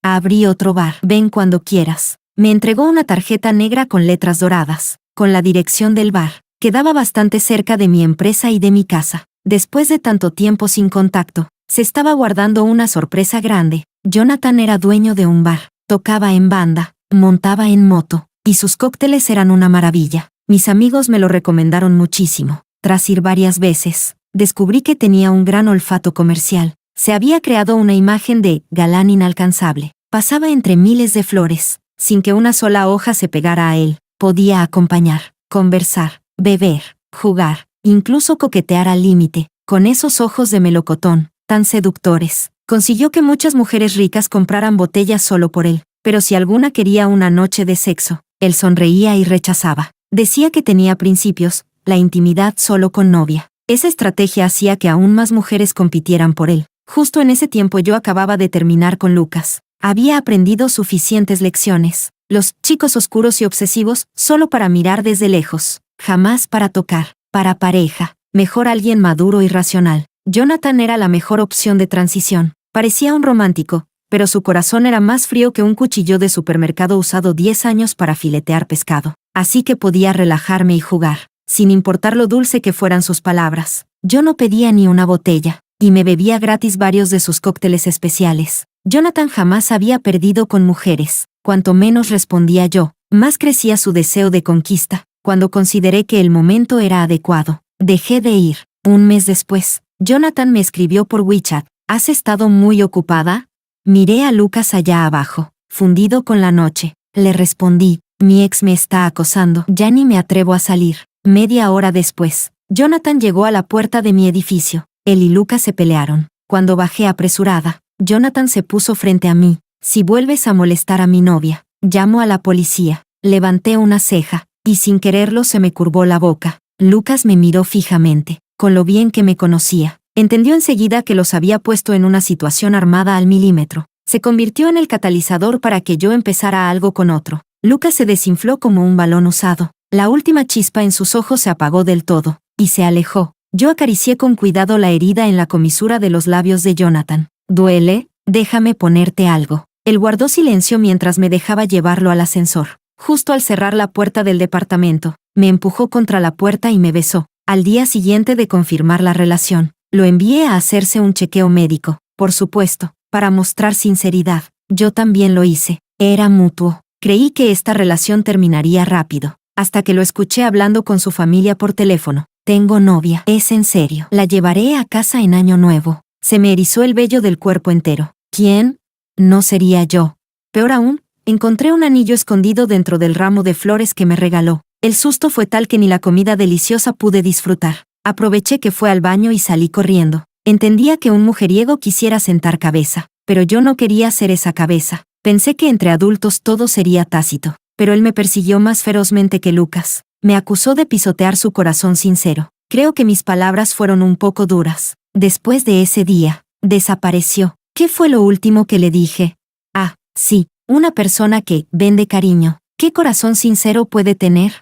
Abrí otro bar. Ven cuando quieras. Me entregó una tarjeta negra con letras doradas, con la dirección del bar. Quedaba bastante cerca de mi empresa y de mi casa. Después de tanto tiempo sin contacto, se estaba guardando una sorpresa grande. Jonathan era dueño de un bar, tocaba en banda, montaba en moto, y sus cócteles eran una maravilla. Mis amigos me lo recomendaron muchísimo. Tras ir varias veces, descubrí que tenía un gran olfato comercial. Se había creado una imagen de galán inalcanzable. Pasaba entre miles de flores, sin que una sola hoja se pegara a él. Podía acompañar, conversar, beber, jugar, incluso coquetear al límite. Con esos ojos de melocotón, tan seductores, consiguió que muchas mujeres ricas compraran botellas solo por él. Pero si alguna quería una noche de sexo, él sonreía y rechazaba. Decía que tenía principios, la intimidad solo con novia. Esa estrategia hacía que aún más mujeres compitieran por él. Justo en ese tiempo yo acababa de terminar con Lucas. Había aprendido suficientes lecciones. Los chicos oscuros y obsesivos solo para mirar desde lejos, jamás para tocar, para pareja, mejor alguien maduro y racional. Jonathan era la mejor opción de transición. Parecía un romántico, pero su corazón era más frío que un cuchillo de supermercado usado 10 años para filetear pescado. Así que podía relajarme y jugar, sin importar lo dulce que fueran sus palabras. Yo no pedía ni una botella, y me bebía gratis varios de sus cócteles especiales. Jonathan jamás había perdido con mujeres. Cuanto menos respondía yo, más crecía su deseo de conquista. Cuando consideré que el momento era adecuado, dejé de ir. Un mes después, Jonathan me escribió por WeChat. ¿Has estado muy ocupada? Miré a Lucas allá abajo, fundido con la noche. Le respondí, mi ex me está acosando. Ya ni me atrevo a salir. Media hora después, Jonathan llegó a la puerta de mi edificio. Él y Lucas se pelearon. Cuando bajé apresurada, Jonathan se puso frente a mí. Si vuelves a molestar a mi novia, llamo a la policía. Levanté una ceja, y sin quererlo se me curvó la boca. Lucas me miró fijamente, con lo bien que me conocía. Entendió enseguida que los había puesto en una situación armada al milímetro. Se convirtió en el catalizador para que yo empezara algo con otro. Lucas se desinfló como un balón usado. La última chispa en sus ojos se apagó del todo, y se alejó. Yo acaricié con cuidado la herida en la comisura de los labios de Jonathan. ¿Duele? Déjame ponerte algo. Él guardó silencio mientras me dejaba llevarlo al ascensor. Justo al cerrar la puerta del departamento, me empujó contra la puerta y me besó. Al día siguiente de confirmar la relación, lo envié a hacerse un chequeo médico. Por supuesto, para mostrar sinceridad, yo también lo hice. Era mutuo. Creí que esta relación terminaría rápido, hasta que lo escuché hablando con su familia por teléfono. Tengo novia. Es en serio. La llevaré a casa en Año Nuevo. Se me erizó el vello del cuerpo entero. ¿Quién? No sería yo. Peor aún, Encontré un anillo escondido dentro del ramo de flores que me regaló. El susto fue tal que ni la comida deliciosa pude disfrutar. Aproveché que fue al baño y salí corriendo. Entendía que un mujeriego quisiera sentar cabeza, pero yo no quería ser esa cabeza. Pensé que entre adultos todo sería tácito, pero él me persiguió más ferozmente que Lucas. Me acusó de pisotear su corazón sincero. Creo que mis palabras fueron un poco duras. Después de ese día, desapareció. ¿Qué fue lo último que le dije? Ah, sí, una persona que vende cariño. ¿Qué corazón sincero puede tener?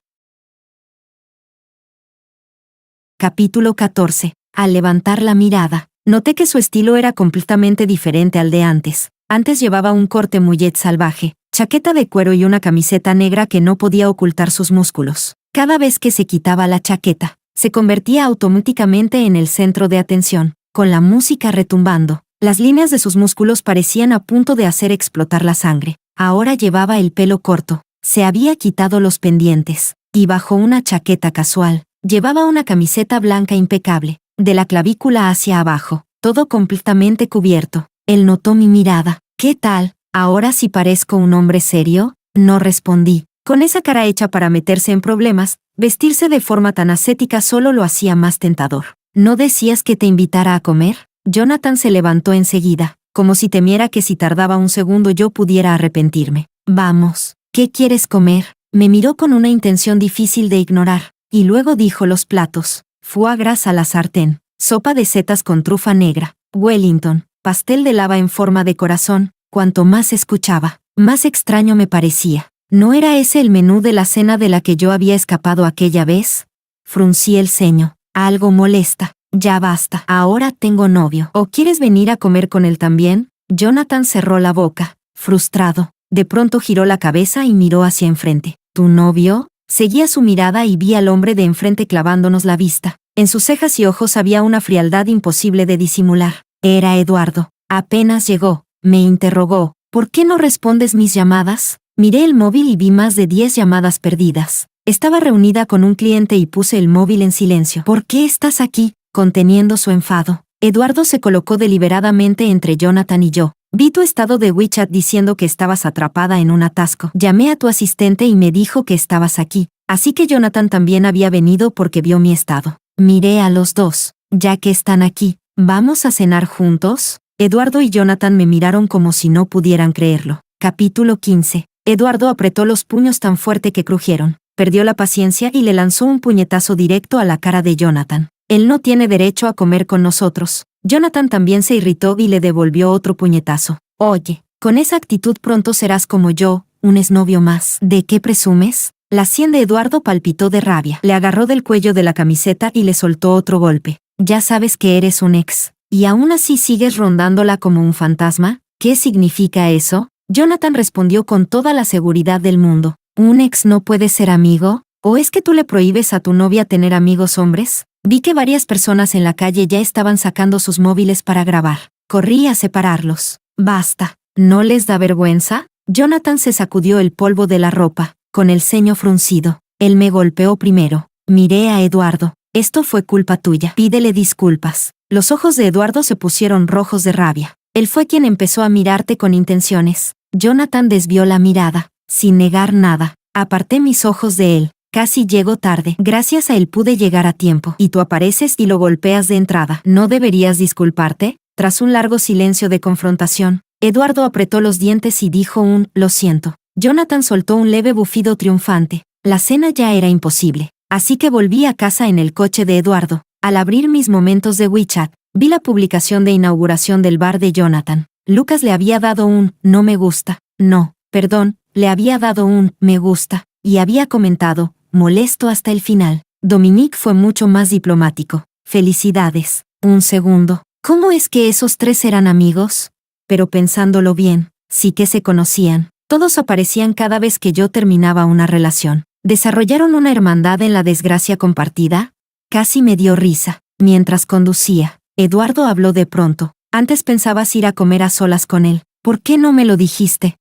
Capítulo 14. Al levantar la mirada, noté que su estilo era completamente diferente al de antes. Antes llevaba un corte mullet salvaje, chaqueta de cuero y una camiseta negra que no podía ocultar sus músculos. Cada vez que se quitaba la chaqueta, se convertía automáticamente en el centro de atención. Con la música retumbando, las líneas de sus músculos parecían a punto de hacer explotar la sangre. Ahora llevaba el pelo corto, se había quitado los pendientes, y bajo una chaqueta casual, llevaba una camiseta blanca impecable, de la clavícula hacia abajo, todo completamente cubierto. Él notó mi mirada. ¿Qué tal? ¿Ahora sí parezco un hombre serio? No respondí. Con esa cara hecha para meterse en problemas, vestirse de forma tan ascética solo lo hacía más tentador. ¿No decías que te invitara a comer? Jonathan se levantó enseguida, como si temiera que si tardaba un segundo yo pudiera arrepentirme. Vamos, ¿qué quieres comer? Me miró con una intención difícil de ignorar, y luego dijo los platos: foie gras a la sartén, sopa de setas con trufa negra, Wellington, pastel de lava en forma de corazón. Cuanto más escuchaba, más extraño me parecía. ¿No era ese el menú de la cena de la que yo había escapado aquella vez? Fruncí el ceño. Algo molesta. Ya basta. Ahora tengo novio. ¿O quieres venir a comer con él también? Jonathan cerró la boca, frustrado. De pronto giró la cabeza y miró hacia enfrente. ¿Tu novio? Seguía su mirada y vi al hombre de enfrente clavándonos la vista. En sus cejas y ojos había una frialdad imposible de disimular. Era Eduardo. Apenas llegó. Me interrogó. ¿Por qué no respondes mis llamadas? Miré el móvil y vi más de 10 llamadas perdidas. Estaba reunida con un cliente y puse el móvil en silencio. ¿Por qué estás aquí? Conteniendo su enfado, Eduardo se colocó deliberadamente entre Jonathan y yo. Vi tu estado de WeChat diciendo que estabas atrapada en un atasco. Llamé a tu asistente y me dijo que estabas aquí. Así que Jonathan también había venido porque vio mi estado. Miré a los dos. Ya que están aquí, ¿vamos a cenar juntos? Eduardo y Jonathan me miraron como si no pudieran creerlo. Capítulo 15. Eduardo apretó los puños tan fuerte que crujieron. Perdió la paciencia y le lanzó un puñetazo directo a la cara de Jonathan. Él no tiene derecho a comer con nosotros. Jonathan también se irritó y le devolvió otro puñetazo. Oye, con esa actitud pronto serás como yo, un exnovio más. ¿De qué presumes? La sien de Eduardo palpitó de rabia. Le agarró del cuello de la camiseta y le soltó otro golpe. Ya sabes que eres un ex. ¿Y aún así sigues rondándola como un fantasma? ¿Qué significa eso? Jonathan respondió con toda la seguridad del mundo. ¿Un ex no puede ser amigo? ¿O es que tú le prohíbes a tu novia tener amigos hombres? Vi que varias personas en la calle ya estaban sacando sus móviles para grabar. Corrí a separarlos. Basta. ¿No les da vergüenza? Jonathan se sacudió el polvo de la ropa, con el ceño fruncido. Él me golpeó primero. Miré a Eduardo. Esto fue culpa tuya. Pídele disculpas. Los ojos de Eduardo se pusieron rojos de rabia. Él fue quien empezó a mirarte con intenciones. Jonathan desvió la mirada, sin negar nada. Aparté mis ojos de él. Casi llego tarde. Gracias a él pude llegar a tiempo. Y tú apareces y lo golpeas de entrada. ¿No deberías disculparte? Tras un largo silencio de confrontación, Eduardo apretó los dientes y dijo un «lo siento». Jonathan soltó un leve bufido triunfante. La cena ya era imposible. Así que volví a casa en el coche de Eduardo. Al abrir mis momentos de WeChat, vi la publicación de inauguración del bar de Jonathan. Lucas le había dado un «no me gusta». No, perdón, le había dado un «me gusta». Y había comentado «molesto hasta el final». Dominique fue mucho más diplomático. «Felicidades». Un segundo. ¿Cómo es que esos tres eran amigos? Pero pensándolo bien, sí que se conocían. Todos aparecían cada vez que yo terminaba una relación. ¿Desarrollaron una hermandad en la desgracia compartida? Casi me dio risa. Mientras conducía, Eduardo habló de pronto. Antes pensabas ir a comer a solas con él. ¿Por qué no me lo dijiste?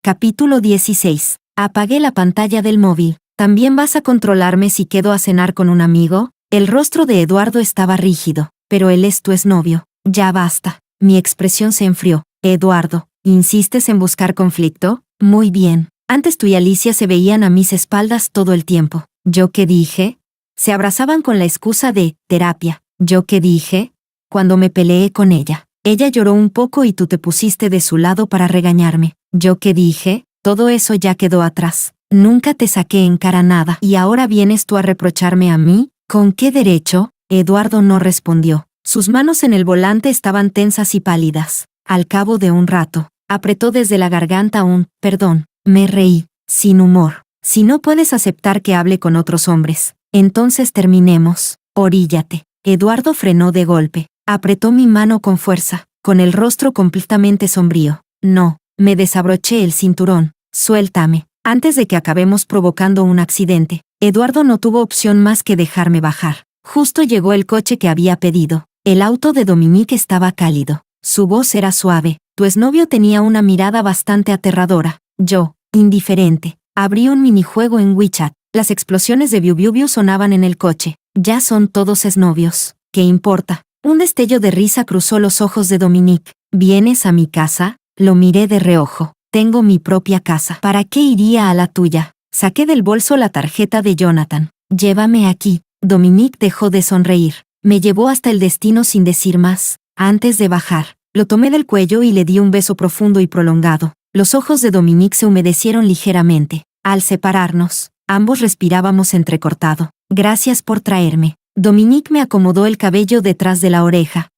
Capítulo 16. Apagué la pantalla del móvil. ¿También vas a controlarme si quedo a cenar con un amigo? El rostro de Eduardo estaba rígido. Pero él es tu exnovio. Ya basta. Mi expresión se enfrió. Eduardo, ¿Insistes en buscar conflicto? Muy bien. Antes tú y Alicia se veían a mis espaldas todo el tiempo. ¿Yo qué dije? Se abrazaban con la excusa de terapia. ¿Yo qué dije? Cuando me peleé con ella. Ella lloró un poco y tú te pusiste de su lado para regañarme. ¿Yo qué dije? Todo eso ya quedó atrás. Nunca te saqué en cara nada. ¿Y ahora vienes tú a reprocharme a mí? ¿Con qué derecho? Eduardo no respondió. Sus manos en el volante estaban tensas y pálidas. Al cabo de un rato, apretó desde la garganta un perdón. Me reí, sin humor. Si no puedes aceptar que hable con otros hombres, entonces terminemos. Oríllate. Eduardo frenó de golpe. Apretó mi mano con fuerza, con el rostro completamente sombrío. No, me desabroché el cinturón. Suéltame. Antes de que acabemos provocando un accidente. Eduardo no tuvo opción más que dejarme bajar. Justo llegó el coche que había pedido. El auto de Dominique estaba cálido. Su voz era suave. Tu exnovio tenía una mirada bastante aterradora. Yo, indiferente, abrí un minijuego en WeChat. Las explosiones de Biu Biu Biu sonaban en el coche. Ya son todos exnovios. ¿Qué importa? Un destello de risa cruzó los ojos de Dominique. ¿Vienes a mi casa? Lo miré de reojo. Tengo mi propia casa. ¿Para qué iría a la tuya? Saqué del bolso la tarjeta de Jonathan. Llévame aquí. Dominique dejó de sonreír. Me llevó hasta el destino sin decir más. Antes de bajar, lo tomé del cuello y le di un beso profundo y prolongado. Los ojos de Dominique se humedecieron ligeramente. Al separarnos, ambos respirábamos entrecortado. Gracias por traerme. Dominique me acomodó el cabello detrás de la oreja.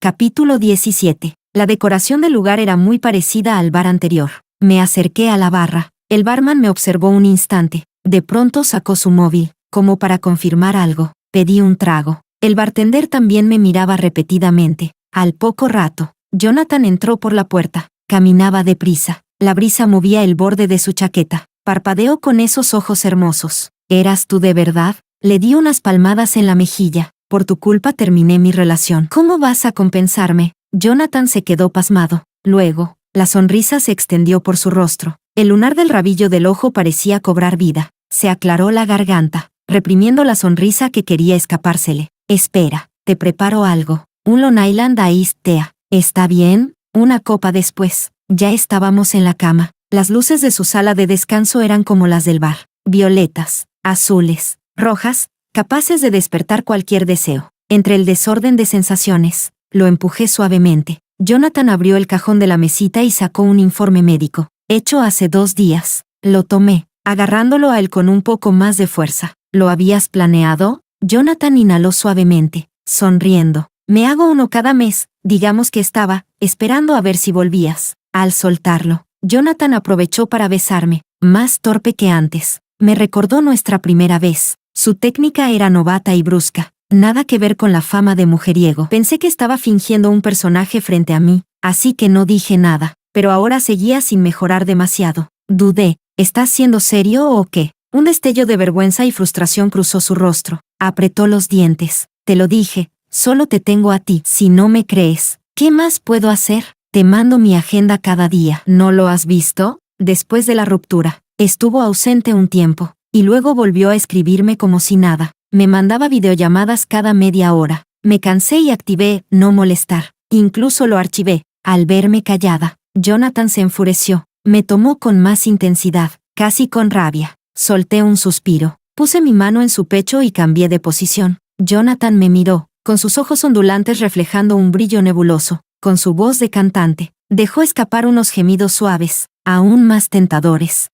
Capítulo 17. La decoración del lugar era muy parecida al bar anterior. Me acerqué a la barra. El barman me observó un instante. De pronto sacó su móvil, como para confirmar algo. Pedí un trago. El bartender también me miraba repetidamente. Al poco rato, Jonathan entró por la puerta. Caminaba deprisa. La brisa movía el borde de su chaqueta. Parpadeó con esos ojos hermosos. ¿Eras tú de verdad? Le di unas palmadas en la mejilla. Por tu culpa terminé mi relación. ¿Cómo vas a compensarme? Jonathan se quedó pasmado. Luego, la sonrisa se extendió por su rostro. El lunar del rabillo del ojo parecía cobrar vida. Se aclaró la garganta, reprimiendo la sonrisa que quería escapársele. Espera, te preparo algo. Un Long Island Iced Tea. ¿Está bien? Una copa después. Ya estábamos en la cama. Las luces de su sala de descanso eran como las del bar. Violetas, azules, rojas, capaces de despertar cualquier deseo. Entre el desorden de sensaciones, lo empujé suavemente. Jonathan abrió el cajón de la mesita y sacó un informe médico, hecho hace 2 días. Lo tomé, agarrándolo a él con un poco más de fuerza. ¿Lo habías planeado? Jonathan inhaló suavemente, sonriendo. Me hago uno cada mes. Digamos que estaba esperando a ver si volvías. Al soltarlo, Jonathan aprovechó para besarme, más torpe que antes. Me recordó nuestra primera vez. Su técnica era novata y brusca, nada que ver con la fama de mujeriego. Pensé que estaba fingiendo un personaje frente a mí, así que no dije nada, pero ahora seguía sin mejorar demasiado. Dudé, ¿estás siendo serio o qué? Un destello de vergüenza y frustración cruzó su rostro. Apretó los dientes. Te lo dije, solo te tengo a ti. Si no me crees, ¿qué más puedo hacer? Te mando mi agenda cada día. ¿No lo has visto? Después de la ruptura, estuvo ausente un tiempo, y luego volvió a escribirme como si nada. Me mandaba videollamadas cada media hora. Me cansé y activé no molestar. Incluso lo archivé. Al verme callada, Jonathan se enfureció. Me tomó con más intensidad, casi con rabia. Solté un suspiro. Puse mi mano en su pecho y cambié de posición. Jonathan me miró, con sus ojos ondulantes reflejando un brillo nebuloso. Con su voz de cantante, dejó escapar unos gemidos suaves, aún más tentadores.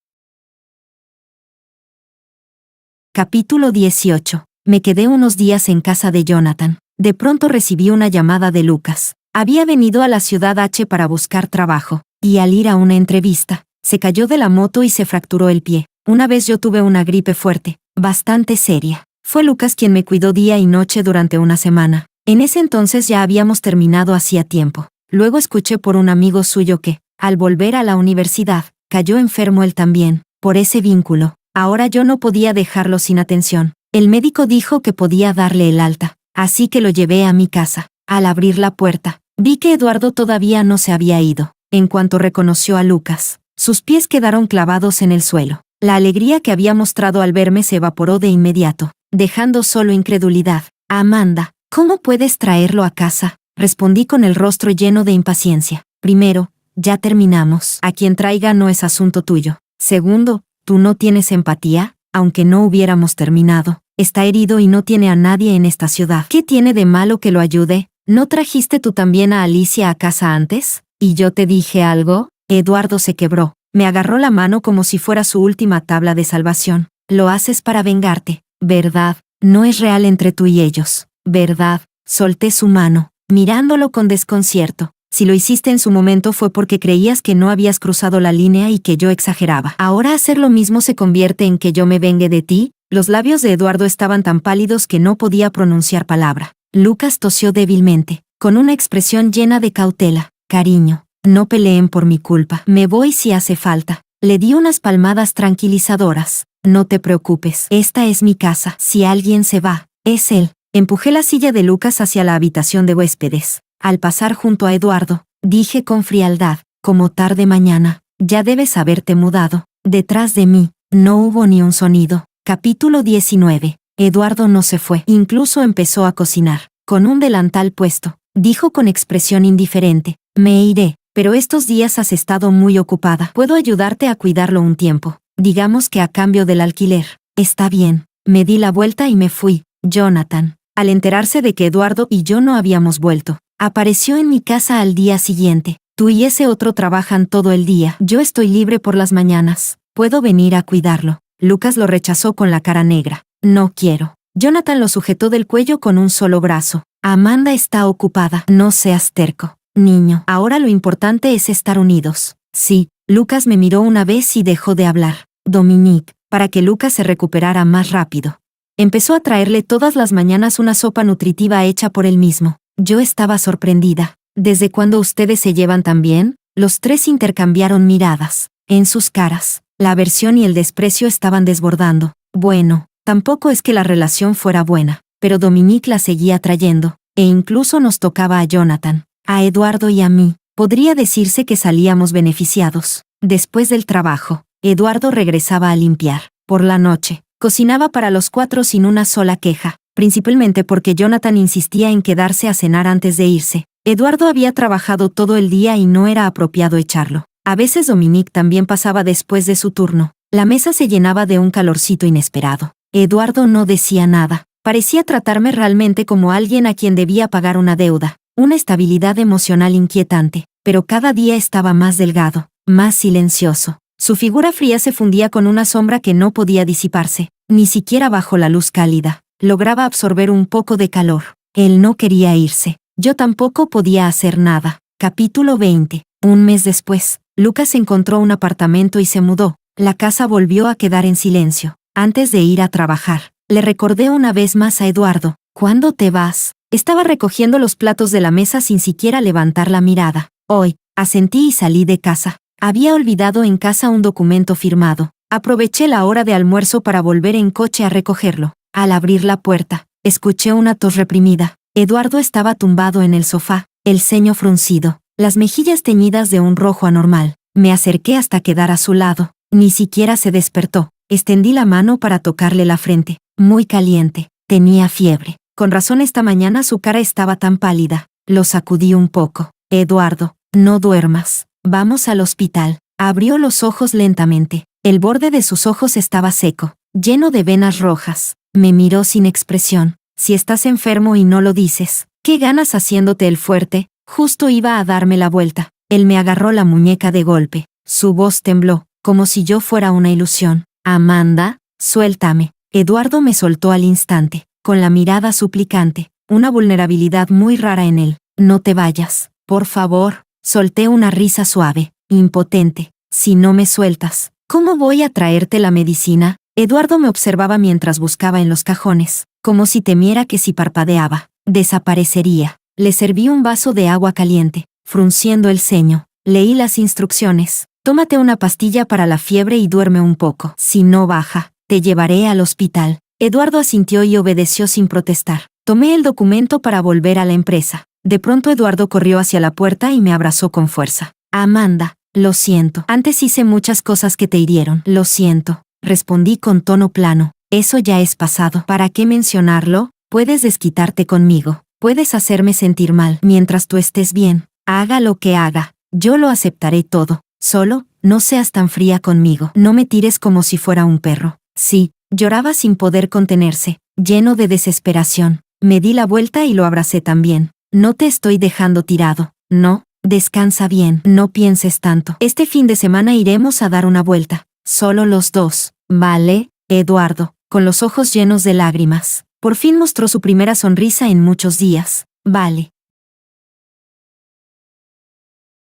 Capítulo 18. Me quedé unos días en casa de Jonathan. De pronto recibí una llamada de Lucas. Había venido a la ciudad H para buscar trabajo, y al ir a una entrevista, se cayó de la moto y se fracturó el pie. Una vez yo tuve una gripe fuerte, bastante seria. Fue Lucas quien me cuidó día y noche durante una semana. En ese entonces ya habíamos terminado hacía tiempo. Luego escuché por un amigo suyo que, al volver a la universidad, cayó enfermo él también. Por ese vínculo, ahora yo no podía dejarlo sin atención. El médico dijo que podía darle el alta, así que lo llevé a mi casa. Al abrir la puerta, vi que Eduardo todavía no se había ido. En cuanto reconoció a Lucas, sus pies quedaron clavados en el suelo. La alegría que había mostrado al verme se evaporó de inmediato, dejando solo incredulidad. Amanda, ¿cómo puedes traerlo a casa? Respondí con el rostro lleno de impaciencia. Primero, Ya terminamos. A quien traiga no es asunto tuyo. Segundo, tú no tienes empatía, aunque no hubiéramos terminado. Está herido y no tiene a nadie en esta ciudad. ¿Qué tiene de malo que lo ayude? ¿No trajiste tú también a Alicia a casa antes? ¿Y yo te dije algo? Eduardo se quebró. Me agarró la mano como si fuera su última tabla de salvación. Lo haces para vengarte, ¿verdad? No es real entre tú y ellos, ¿verdad? Solté su mano, mirándolo con desconcierto. Si lo hiciste en su momento fue porque creías que no habías cruzado la línea y que yo exageraba. ¿Ahora hacer lo mismo se convierte en que yo me vengue de ti? Los labios de Eduardo estaban tan pálidos que no podía pronunciar palabra. Lucas tosió débilmente, con una expresión llena de cautela. Cariño, no peleen por mi culpa. Me voy si hace falta. Le di unas palmadas tranquilizadoras. No te preocupes, esta es mi casa. Si alguien se va, es él. Empujé la silla de Lucas hacia la habitación de huéspedes. Al pasar junto a Eduardo, dije con frialdad, como tarde mañana, ya debes haberte mudado. Detrás de mí, no hubo ni un sonido. Capítulo 19. Eduardo no se fue. Incluso empezó a cocinar. Con un delantal puesto, dijo con expresión indiferente, me iré, pero estos días has estado muy ocupada. Puedo ayudarte a cuidarlo un tiempo. Digamos que a cambio del alquiler. Está bien. Me di la vuelta y me fui. Jonathan, al enterarse de que Eduardo y yo no habíamos vuelto, apareció en mi casa al día siguiente. Tú y ese otro trabajan todo el día. Yo estoy libre por las mañanas. Puedo venir a cuidarlo. Lucas lo rechazó con la cara negra. No quiero. Jonathan lo sujetó del cuello con un solo brazo. Amanda está ocupada. No seas terco, niño. Ahora lo importante es estar unidos. Sí. Lucas me miró una vez y dejó de hablar. Dominique, para que Lucas se recuperara más rápido. Empezó a traerle todas las mañanas una sopa nutritiva hecha por él mismo. Yo estaba sorprendida. ¿Desde cuándo ustedes se llevan tan bien? Los tres intercambiaron miradas. En sus caras, la aversión y el desprecio estaban desbordando. Bueno, tampoco es que la relación fuera buena, pero Dominique la seguía trayendo, e incluso nos tocaba a Jonathan, a Eduardo y a mí. Podría decirse que salíamos beneficiados. Después del trabajo, Eduardo regresaba a limpiar. Por la noche, cocinaba para los cuatro sin una sola queja, principalmente porque Jonathan insistía en quedarse a cenar antes de irse. Eduardo había trabajado todo el día y no era apropiado echarlo. A veces Dominique también pasaba después de su turno. La mesa se llenaba de un calorcito inesperado. Eduardo no decía nada. Parecía tratarme realmente como alguien a quien debía pagar una deuda. Una estabilidad emocional inquietante, pero cada día estaba más delgado, más silencioso. Su figura fría se fundía con una sombra que no podía disiparse, ni siquiera bajo la luz cálida. Lograba absorber un poco de calor. Él no quería irse. Yo tampoco podía hacer nada. Capítulo 20. Un mes después, Lucas encontró un apartamento y se mudó. La casa volvió a quedar en silencio. Antes de ir a trabajar, le recordé una vez más a Eduardo. ¿Cuándo te vas? Estaba recogiendo los platos de la mesa sin siquiera levantar la mirada. Hoy, asentí y salí de casa. Había olvidado en casa un documento firmado. Aproveché la hora de almuerzo para volver en coche a recogerlo. Al abrir la puerta, escuché una tos reprimida. Eduardo estaba tumbado en el sofá, el ceño fruncido, las mejillas teñidas de un rojo anormal. Me acerqué hasta quedar a su lado. Ni siquiera se despertó. Extendí la mano para tocarle la frente. Muy caliente. Tenía fiebre. Con razón esta mañana su cara estaba tan pálida. Lo sacudí un poco. Eduardo, no duermas. Vamos al hospital. Abrió los ojos lentamente. El borde de sus ojos estaba seco, lleno de venas rojas. Me miró sin expresión. Si estás enfermo y no lo dices, ¿qué ganas haciéndote el fuerte? Justo iba a darme la vuelta. Él me agarró la muñeca de golpe. Su voz tembló, como si yo fuera una ilusión. Amanda, suéltame. Eduardo me soltó al instante, con la mirada suplicante, una vulnerabilidad muy rara en él. No te vayas, por favor. Solté una risa suave, impotente. Si no me sueltas, ¿cómo voy a traerte la medicina? Eduardo me observaba mientras buscaba en los cajones, como si temiera que si parpadeaba, desaparecería. Le serví un vaso de agua caliente, frunciendo el ceño. Leí las instrucciones. Tómate una pastilla para la fiebre y duerme un poco. Si no baja, te llevaré al hospital. Eduardo asintió y obedeció sin protestar. Tomé el documento para volver a la empresa. De pronto Eduardo corrió hacia la puerta y me abrazó con fuerza. Amanda, lo siento. Antes hice muchas cosas que te hirieron. Lo siento. Respondí con tono plano. Eso ya es pasado. ¿Para qué mencionarlo? Puedes desquitarte conmigo. Puedes hacerme sentir mal. Mientras tú estés bien, haga lo que haga. Yo lo aceptaré todo. Solo, no seas tan fría conmigo. No me tires como si fuera un perro. Sí, lloraba sin poder contenerse, lleno de desesperación. Me di la vuelta y lo abracé también. No te estoy dejando tirado. No, descansa bien. No pienses tanto. Este fin de semana iremos a dar una vuelta. Solo los dos. ¿Vale, Eduardo? Con los ojos llenos de lágrimas. Por fin mostró su primera sonrisa en muchos días. Vale.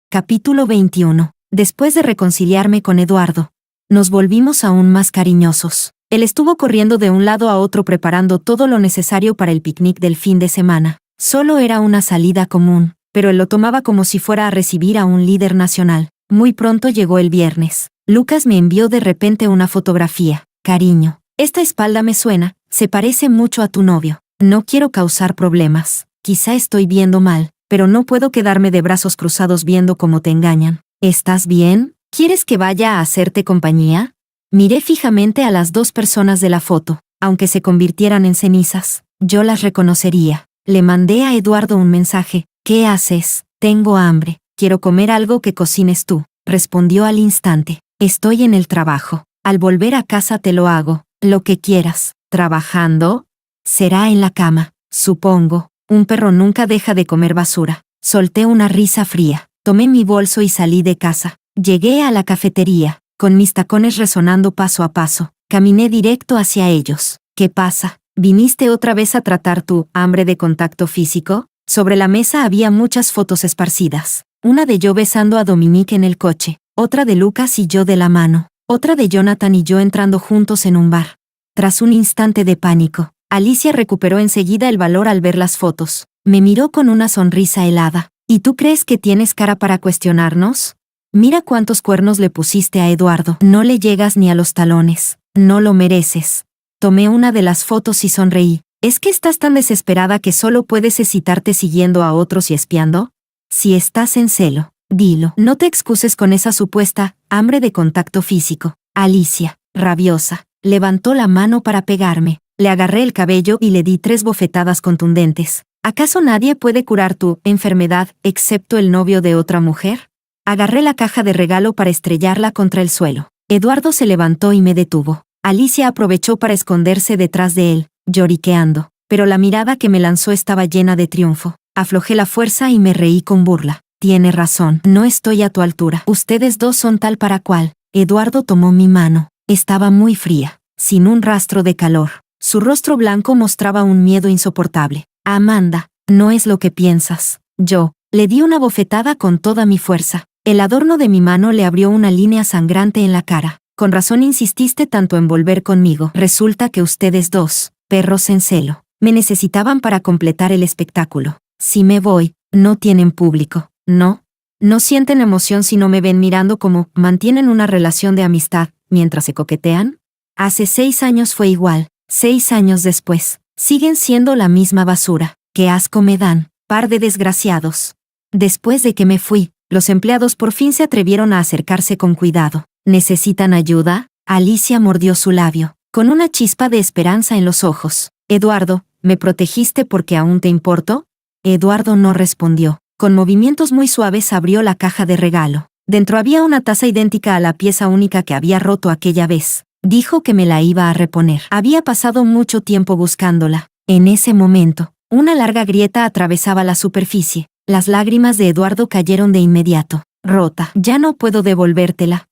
Capítulo 21. Después de reconciliarme con Eduardo, nos volvimos aún más cariñosos. Él estuvo corriendo de un lado a otro preparando todo lo necesario para el picnic del fin de semana. Solo era una salida común, pero él lo tomaba como si fuera a recibir a un líder nacional. Muy pronto llegó el viernes. Lucas me envió de repente una fotografía. Cariño, esta espalda me suena, se parece mucho a tu novio. No quiero causar problemas. Quizá estoy viendo mal, pero no puedo quedarme de brazos cruzados viendo cómo te engañan. ¿Estás bien? ¿Quieres que vaya a hacerte compañía? Miré fijamente a las dos personas de la foto. Aunque se convirtieran en cenizas, yo las reconocería. Le mandé a Eduardo un mensaje. ¿Qué haces? Tengo hambre. Quiero comer algo que cocines tú. Respondió al instante. Estoy en el trabajo. Al volver a casa te lo hago. Lo que quieras. ¿Trabajando? Será en la cama, supongo. Un perro nunca deja de comer basura. Solté una risa fría. Tomé mi bolso y salí de casa. Llegué a la cafetería, con mis tacones resonando paso a paso. Caminé directo hacia ellos. ¿Qué pasa? ¿Viniste otra vez a tratar tu hambre de contacto físico? Sobre la mesa había muchas fotos esparcidas. Una de yo besando a Dominique en el coche, otra de Lucas y yo de la mano, otra de Jonathan y yo entrando juntos en un bar. Tras un instante de pánico, Alicia recuperó enseguida el valor al ver las fotos. Me miró con una sonrisa helada. ¿Y tú crees que tienes cara para cuestionarnos? Mira cuántos cuernos le pusiste a Eduardo. No le llegas ni a los talones. No lo mereces. Tomé una de las fotos y sonreí. ¿Es que estás tan desesperada que solo puedes excitarte siguiendo a otros y espiando? Si estás en celo, dilo. No te excuses con esa supuesta hambre de contacto físico. Alicia, rabiosa, levantó la mano para pegarme. Le agarré el cabello y le di 3 bofetadas contundentes. ¿Acaso nadie puede curar tu enfermedad excepto el novio de otra mujer? Agarré la caja de regalo para estrellarla contra el suelo. Eduardo se levantó y me detuvo. Alicia aprovechó para esconderse detrás de él, lloriqueando, pero la mirada que me lanzó estaba llena de triunfo. Aflojé la fuerza y me reí con burla. Tiene razón, no estoy a tu altura. Ustedes dos son tal para cual. Eduardo tomó mi mano. Estaba muy fría, sin un rastro de calor. Su rostro blanco mostraba un miedo insoportable. Amanda, no es lo que piensas. Yo le di una bofetada con toda mi fuerza. El adorno de mi mano le abrió una línea sangrante en la cara. Con razón insististe tanto en volver conmigo. Resulta que ustedes dos, perros en celo, me necesitaban para completar el espectáculo. Si me voy, no tienen público, ¿no? No sienten emoción si no me ven mirando como mantienen una relación de amistad mientras se coquetean. Hace 6 años fue igual. 6 años después, siguen siendo la misma basura. ¡Qué asco me dan, par de desgraciados! Después de que me fui, los empleados por fin se atrevieron a acercarse con cuidado. ¿Necesitan ayuda? Alicia mordió su labio, con una chispa de esperanza en los ojos. Eduardo, ¿me protegiste porque aún te importo? Eduardo no respondió. Con movimientos muy suaves abrió la caja de regalo. Dentro había una taza idéntica a la pieza única que había roto aquella vez. Dijo que me la iba a reponer. Había pasado mucho tiempo buscándola. En ese momento, una larga grieta atravesaba la superficie. Las lágrimas de Eduardo cayeron de inmediato. Rota. Ya no puedo devolvértela.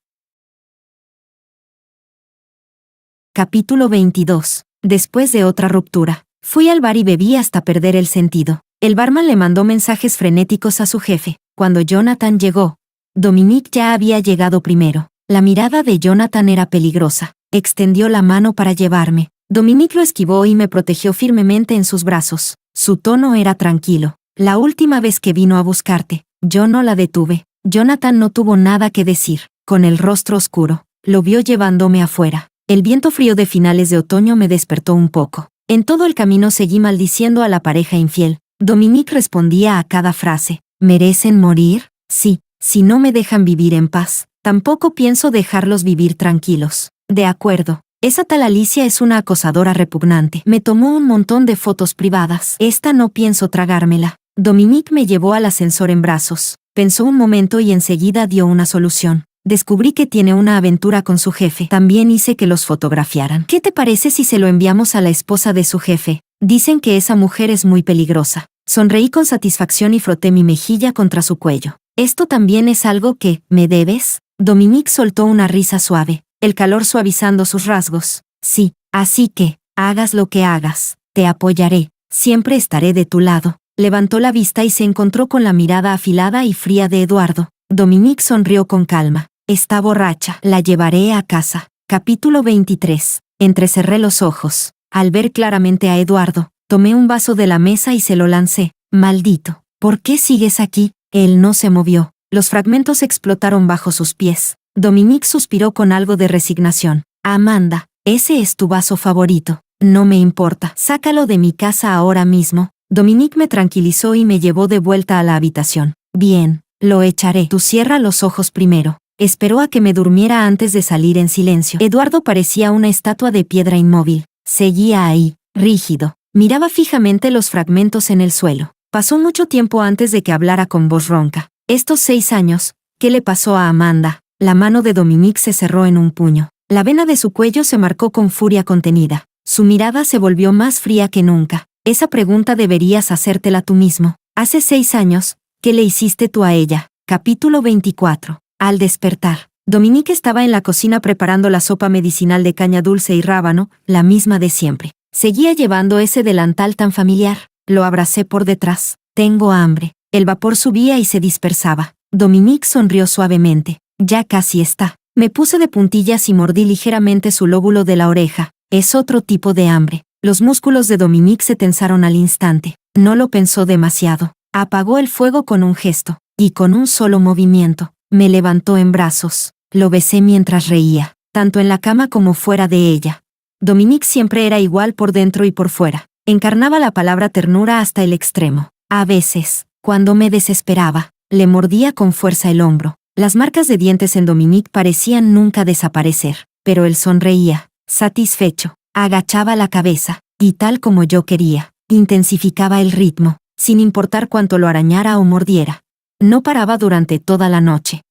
Capítulo 22. Después de otra ruptura, fui al bar y bebí hasta perder el sentido. El barman le mandó mensajes frenéticos a su jefe. Cuando Jonathan llegó, Dominique ya había llegado primero. La mirada de Jonathan era peligrosa. Extendió la mano para llevarme. Dominique lo esquivó y me protegió firmemente en sus brazos. Su tono era tranquilo. La última vez que vino a buscarte, yo no la detuve. Jonathan no tuvo nada que decir. Con el rostro oscuro, lo vio llevándome afuera. El viento frío de finales de otoño me despertó un poco. En todo el camino seguí maldiciendo a la pareja infiel. Dominique respondía a cada frase. ¿Merecen morir? Sí, si no me dejan vivir en paz, tampoco pienso dejarlos vivir tranquilos. De acuerdo. Esa tal Alicia es una acosadora repugnante. Me tomó un montón de fotos privadas. Esta no pienso tragármela. Dominique me llevó al ascensor en brazos, Pensó un momento y enseguida dio una solución. Descubrí que tiene una aventura con su jefe. También hice que los fotografiaran. ¿Qué te parece si se lo enviamos a la esposa de su jefe? Dicen que esa mujer es muy peligrosa. Sonreí con satisfacción y froté mi mejilla contra su cuello. ¿Esto también es algo que me debes? Dominique soltó una risa suave, el calor suavizando sus rasgos. Sí, así que, hagas lo que hagas, te apoyaré, siempre estaré de tu lado. Levantó la vista y se encontró con la mirada afilada y fría de Eduardo. Dominique sonrió con calma. Está borracha, la llevaré a casa. Capítulo 23. Entrecerré los ojos. Al ver claramente a Eduardo, tomé un vaso de la mesa y se lo lancé. Maldito, ¿por qué sigues aquí? Él no se movió. Los fragmentos explotaron bajo sus pies. Dominique suspiró con algo de resignación. Amanda, ese es tu vaso favorito. No me importa, sácalo de mi casa ahora mismo. Dominique me tranquilizó y me llevó de vuelta a la habitación. Bien, lo echaré. Tú cierra los ojos primero. Esperó a que me durmiera antes de salir en silencio. Eduardo parecía una estatua de piedra inmóvil. Seguía ahí, rígido. Miraba fijamente los fragmentos en el suelo. Pasó mucho tiempo antes de que hablara con voz ronca. Estos 6 años, ¿qué le pasó a Amanda? La mano de Dominique se cerró en un puño. La vena de su cuello se marcó con furia contenida. Su mirada se volvió más fría que nunca. Esa pregunta deberías hacértela tú mismo. Hace 6 años, ¿qué le hiciste tú a ella? Capítulo 24. Al despertar, Dominique estaba en la cocina preparando la sopa medicinal de caña dulce y rábano, la misma de siempre. Seguía llevando ese delantal tan familiar. Lo abracé por detrás. Tengo hambre. El vapor subía y se dispersaba. Dominique sonrió suavemente. Ya casi está. Me puse de puntillas y mordí ligeramente su lóbulo de la oreja. Es otro tipo de hambre. Los músculos de Dominique se tensaron al instante. No lo pensó demasiado. Apagó el fuego con un gesto, y con un solo movimiento, me levantó en brazos. Lo besé mientras reía, tanto en la cama como fuera de ella. Dominique siempre era igual por dentro y por fuera. Encarnaba la palabra ternura hasta el extremo. A veces, cuando me desesperaba, le mordía con fuerza el hombro. Las marcas de dientes en Dominique parecían nunca desaparecer, pero él sonreía, satisfecho, agachaba la cabeza, y tal como yo quería, intensificaba el ritmo, sin importar cuánto lo arañara o mordiera. No paraba durante toda la noche.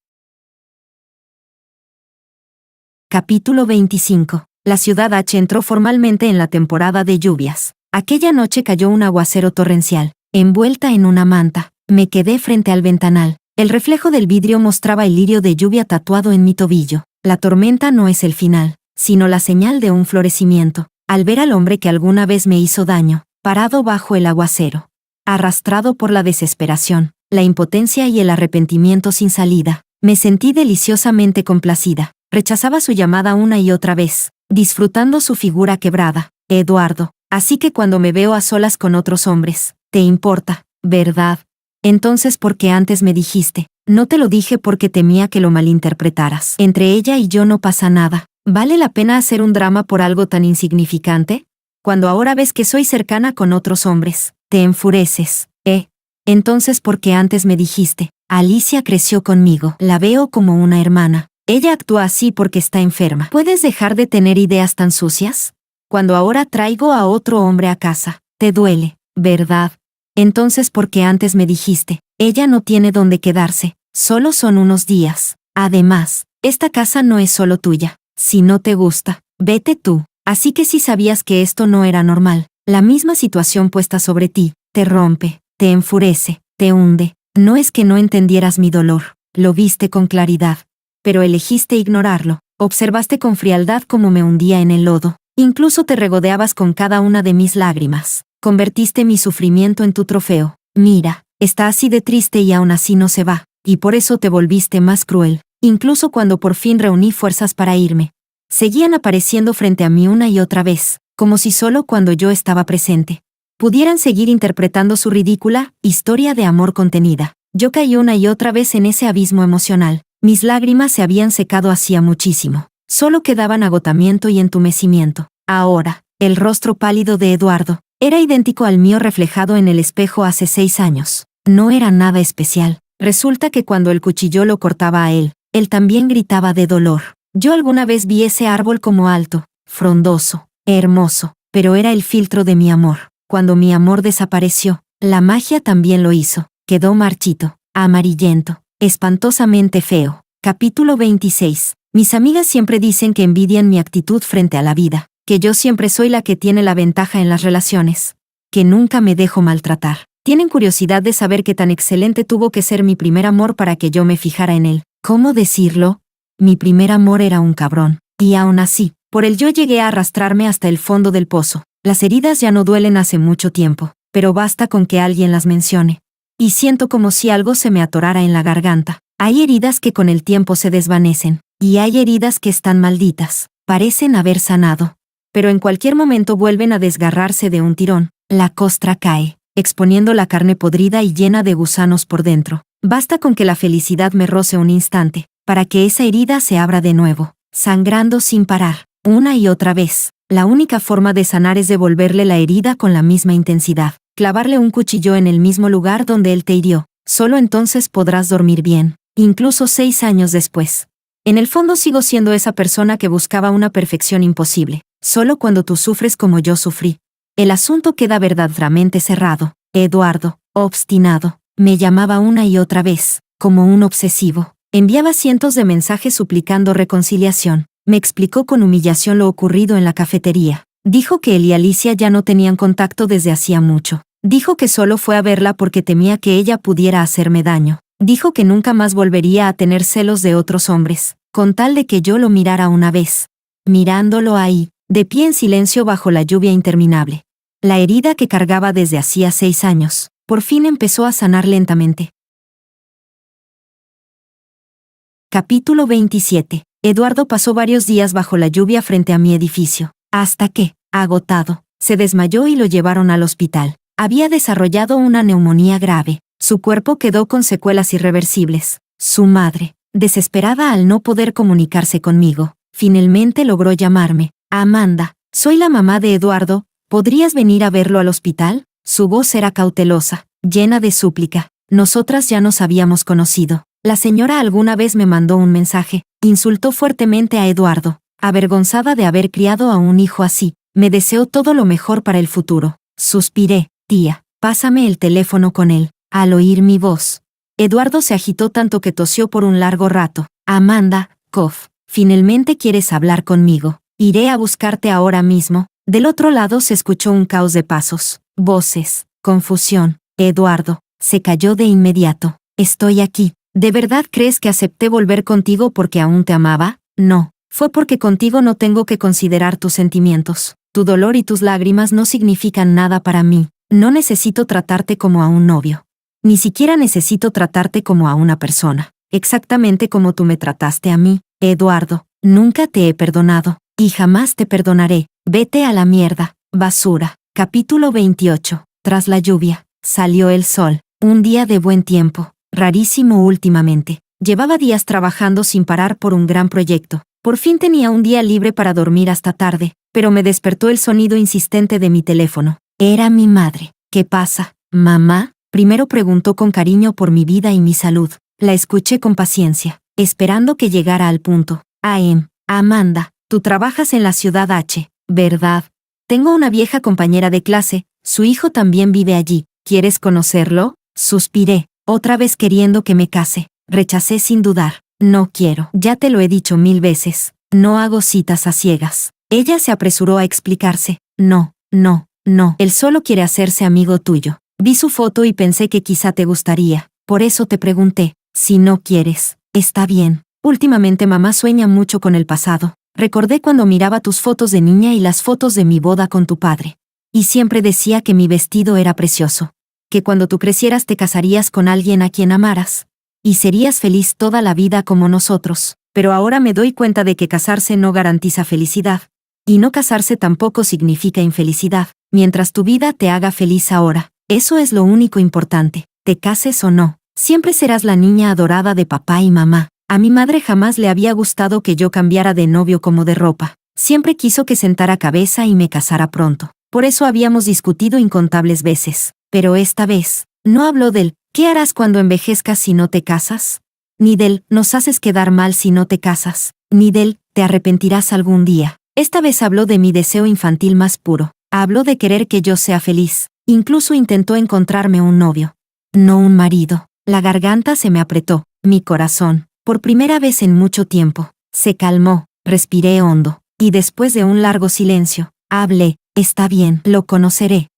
Capítulo 25. La ciudad H entró formalmente en la temporada de lluvias. Aquella noche cayó un aguacero torrencial. Envuelta en una manta, me quedé frente al ventanal. El reflejo del vidrio mostraba el lirio de lluvia tatuado en mi tobillo. La tormenta no es el final, sino la señal de un florecimiento. Al ver al hombre que alguna vez me hizo daño, parado bajo el aguacero, arrastrado por la desesperación, la impotencia y el arrepentimiento sin salida, me sentí deliciosamente complacida. Rechazaba su llamada una y otra vez, disfrutando su figura quebrada. Eduardo, así que cuando me veo a solas con otros hombres, ¿te importa, verdad? Entonces, ¿por qué antes me dijiste? No te lo dije porque temía que lo malinterpretaras. Entre ella y yo no pasa nada. ¿Vale la pena hacer un drama por algo tan insignificante? Cuando ahora ves que soy cercana con otros hombres, te enfureces, ¿eh? Entonces, ¿por qué antes me dijiste? Alicia creció conmigo. La veo como una hermana. Ella actúa así porque está enferma. ¿Puedes dejar de tener ideas tan sucias? Cuando ahora traigo a otro hombre a casa, te duele, ¿verdad? Entonces, ¿por qué antes me dijiste? Ella no tiene dónde quedarse, solo son unos días. Además, esta casa no es solo tuya. Si no te gusta, vete tú. Así que si sabías que esto no era normal, la misma situación puesta sobre ti, te rompe, te enfurece, te hunde. No es que no entendieras mi dolor, lo viste con claridad, pero elegiste ignorarlo. Observaste con frialdad cómo me hundía en el lodo. Incluso te regodeabas con cada una de mis lágrimas. Convertiste mi sufrimiento en tu trofeo. Mira, está así de triste y aún así no se va, y por eso te volviste más cruel. Incluso cuando por fin reuní fuerzas para irme, seguían apareciendo frente a mí una y otra vez, como si solo cuando yo estaba presente pudieran seguir interpretando su ridícula historia de amor contenida. Yo caí una y otra vez en ese abismo emocional. Mis lágrimas se habían secado hacía muchísimo. Solo quedaban agotamiento y entumecimiento. Ahora, el rostro pálido de Eduardo era idéntico al mío reflejado en el espejo hace 6 años. No era nada especial. Resulta que cuando el cuchillo lo cortaba a él también gritaba de dolor. Yo alguna vez vi ese árbol como alto, frondoso, hermoso, pero era el filtro de mi amor. Cuando mi amor desapareció, la magia también lo hizo. Quedó marchito. amarillento, espantosamente feo. Capítulo 26. Mis amigas siempre dicen que envidian mi actitud frente a la vida, que yo siempre soy la que tiene la ventaja en las relaciones, que nunca me dejo maltratar. Tienen curiosidad de saber qué tan excelente tuvo que ser mi primer amor para que yo me fijara en él. ¿Cómo decirlo? Mi primer amor era un cabrón, y aún así, por él yo llegué a arrastrarme hasta el fondo del pozo. Las heridas ya no duelen hace mucho tiempo, pero basta con que alguien las mencione. Y siento como si algo se me atorara en la garganta. Hay heridas que con el tiempo se desvanecen, y hay heridas que están malditas, parecen haber sanado, pero en cualquier momento vuelven a desgarrarse de un tirón. La costra cae, exponiendo la carne podrida y llena de gusanos por dentro. Basta con que la felicidad me roce un instante, para que esa herida se abra de nuevo, sangrando sin parar, una y otra vez. La única forma de sanar es devolverle la herida con la misma intensidad, clavarle un cuchillo en el mismo lugar donde él te hirió. Solo entonces podrás dormir bien, incluso 6 años después. En el fondo sigo siendo esa persona que buscaba una perfección imposible, solo cuando tú sufres como yo sufrí. El asunto queda verdaderamente cerrado. Eduardo, obstinado, me llamaba una y otra vez, como un obsesivo. Enviaba cientos de mensajes suplicando reconciliación. Me explicó con humillación lo ocurrido en la cafetería. Dijo que él y Alicia ya no tenían contacto desde hacía mucho. Dijo que solo fue a verla porque temía que ella pudiera hacerme daño. Dijo que nunca más volvería a tener celos de otros hombres, con tal de que yo lo mirara una vez. Mirándolo ahí, de pie en silencio bajo la lluvia interminable. La herida que cargaba desde hacía 6 años, por fin empezó a sanar lentamente. Capítulo 27. Eduardo pasó varios días bajo la lluvia frente a mi edificio, hasta que, agotado, se desmayó y lo llevaron al hospital. Había desarrollado una neumonía grave. Su cuerpo quedó con secuelas irreversibles. Su madre, desesperada al no poder comunicarse conmigo, finalmente logró llamarme. Amanda, soy la mamá de Eduardo, ¿podrías venir a verlo al hospital? Su voz era cautelosa, llena de súplica. Nosotras ya nos habíamos conocido. La señora alguna vez me mandó un mensaje. Insultó fuertemente a Eduardo. Avergonzada de haber criado a un hijo así, me deseó todo lo mejor para el futuro. Suspiré. Tía, pásame el teléfono con él. Al oír mi voz, Eduardo se agitó tanto que tosió por un largo rato. Amanda, cof, finalmente quieres hablar conmigo. Iré a buscarte ahora mismo. Del otro lado se escuchó un caos de pasos, voces, confusión. Eduardo se calló de inmediato. Estoy aquí. ¿De verdad crees que acepté volver contigo porque aún te amaba? No, fue porque contigo no tengo que considerar tus sentimientos. Tu dolor y tus lágrimas no significan nada para mí. No necesito tratarte como a un novio. Ni siquiera necesito tratarte como a una persona. Exactamente como tú me trataste a mí, Eduardo. Nunca te he perdonado. Y jamás te perdonaré. Vete a la mierda, basura. Capítulo 28. Tras la lluvia, salió el sol. Un día de buen tiempo. Rarísimo últimamente. Llevaba días trabajando sin parar por un gran proyecto. Por fin tenía un día libre para dormir hasta tarde, pero me despertó el sonido insistente de mi teléfono. Era mi madre. ¿Qué pasa, mamá? Primero preguntó con cariño por mi vida y mi salud. La escuché con paciencia, esperando que llegara al punto. Amanda, tú trabajas en la ciudad H, ¿verdad? Tengo una vieja compañera de clase, su hijo también vive allí. ¿Quieres conocerlo? Suspiré, otra vez queriendo que me case. Rechacé sin dudar. No quiero. Ya te lo he dicho 1000 veces. No hago citas a ciegas. Ella se apresuró a explicarse. No. Él solo quiere hacerse amigo tuyo. Vi su foto y pensé que quizá te gustaría. Por eso te pregunté. Si no quieres, está bien. Últimamente mamá sueña mucho con el pasado. Recordé cuando miraba tus fotos de niña y las fotos de mi boda con tu padre. Y siempre decía que mi vestido era precioso. Que cuando tú crecieras te casarías con alguien a quien amaras. Y serías feliz toda la vida como nosotros. Pero ahora me doy cuenta de que casarse no garantiza felicidad. Y no casarse tampoco significa infelicidad. Mientras tu vida te haga feliz ahora, eso es lo único importante. Te cases o no, siempre serás la niña adorada de papá y mamá. A mi madre jamás le había gustado que yo cambiara de novio como de ropa. Siempre quiso que sentara cabeza y me casara pronto. Por eso habíamos discutido incontables veces. Pero esta vez, no habló del ¿qué harás cuando envejezcas si no te casas? Ni del nos haces quedar mal si no te casas. Ni del te arrepentirás algún día. Esta vez habló de mi deseo infantil más puro. Habló de querer que yo sea feliz. Incluso intentó encontrarme un novio. No un marido. La garganta se me apretó, mi corazón, por primera vez en mucho tiempo, se calmó, respiré hondo, y después de un largo silencio, hablé, está bien, lo conoceré.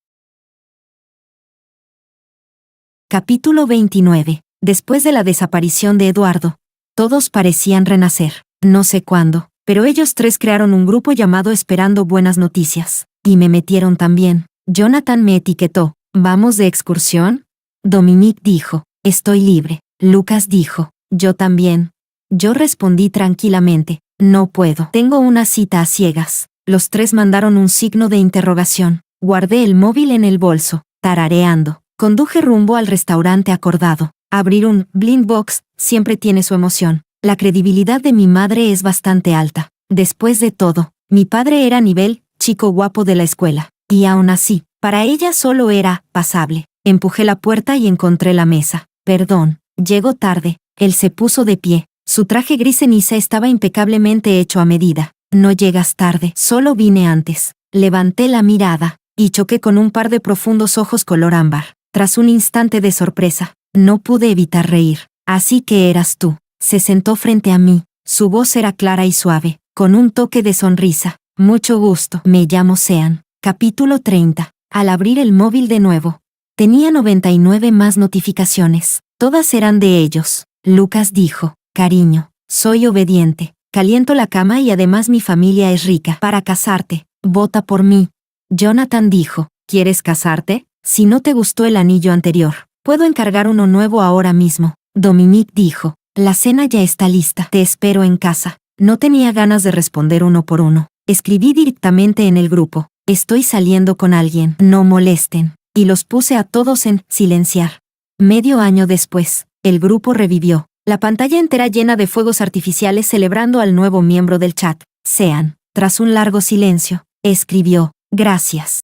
Capítulo 29. Después de la desaparición de Eduardo, todos parecían renacer. No sé cuándo, pero ellos tres crearon un grupo llamado Esperando Buenas Noticias, y me metieron también. Jonathan me etiquetó, ¿vamos de excursión? Dominique dijo, estoy libre. Lucas dijo, yo también. Yo respondí tranquilamente, no puedo. Tengo una cita a ciegas. Los tres mandaron un signo de interrogación. Guardé el móvil en el bolso, tarareando. Conduje rumbo al restaurante acordado. Abrir un blind box siempre tiene su emoción. La credibilidad de mi madre es bastante alta. Después de todo, mi padre era nivel chico guapo de la escuela. Y aún así, para ella solo era pasable. Empujé la puerta y encontré la mesa. Perdón, llego tarde. Él se puso de pie. Su traje gris ceniza estaba impecablemente hecho a medida. No llegas tarde, solo vine antes. Levanté la mirada y choqué con un par de profundos ojos color ámbar. Tras un instante de sorpresa, no pude evitar reír. Así que eras tú. Se sentó frente a mí. Su voz era clara y suave, con un toque de sonrisa. Mucho gusto. Me llamo Sean. Capítulo 30. Al abrir el móvil de nuevo, tenía 99 más notificaciones. Todas eran de ellos. Lucas dijo, cariño, soy obediente. Caliento la cama y además mi familia es rica. Para casarte, vota por mí. Jonathan dijo, ¿quieres casarte? Si no te gustó el anillo anterior, puedo encargar uno nuevo ahora mismo. Dominique dijo, la cena ya está lista. Te espero en casa. No tenía ganas de responder uno por uno. Escribí directamente en el grupo, estoy saliendo con alguien, no molesten. Y los puse a todos en silenciar. Medio año después, el grupo revivió. La pantalla entera llena de fuegos artificiales celebrando al nuevo miembro del chat. Sean, tras un largo silencio, escribió, gracias.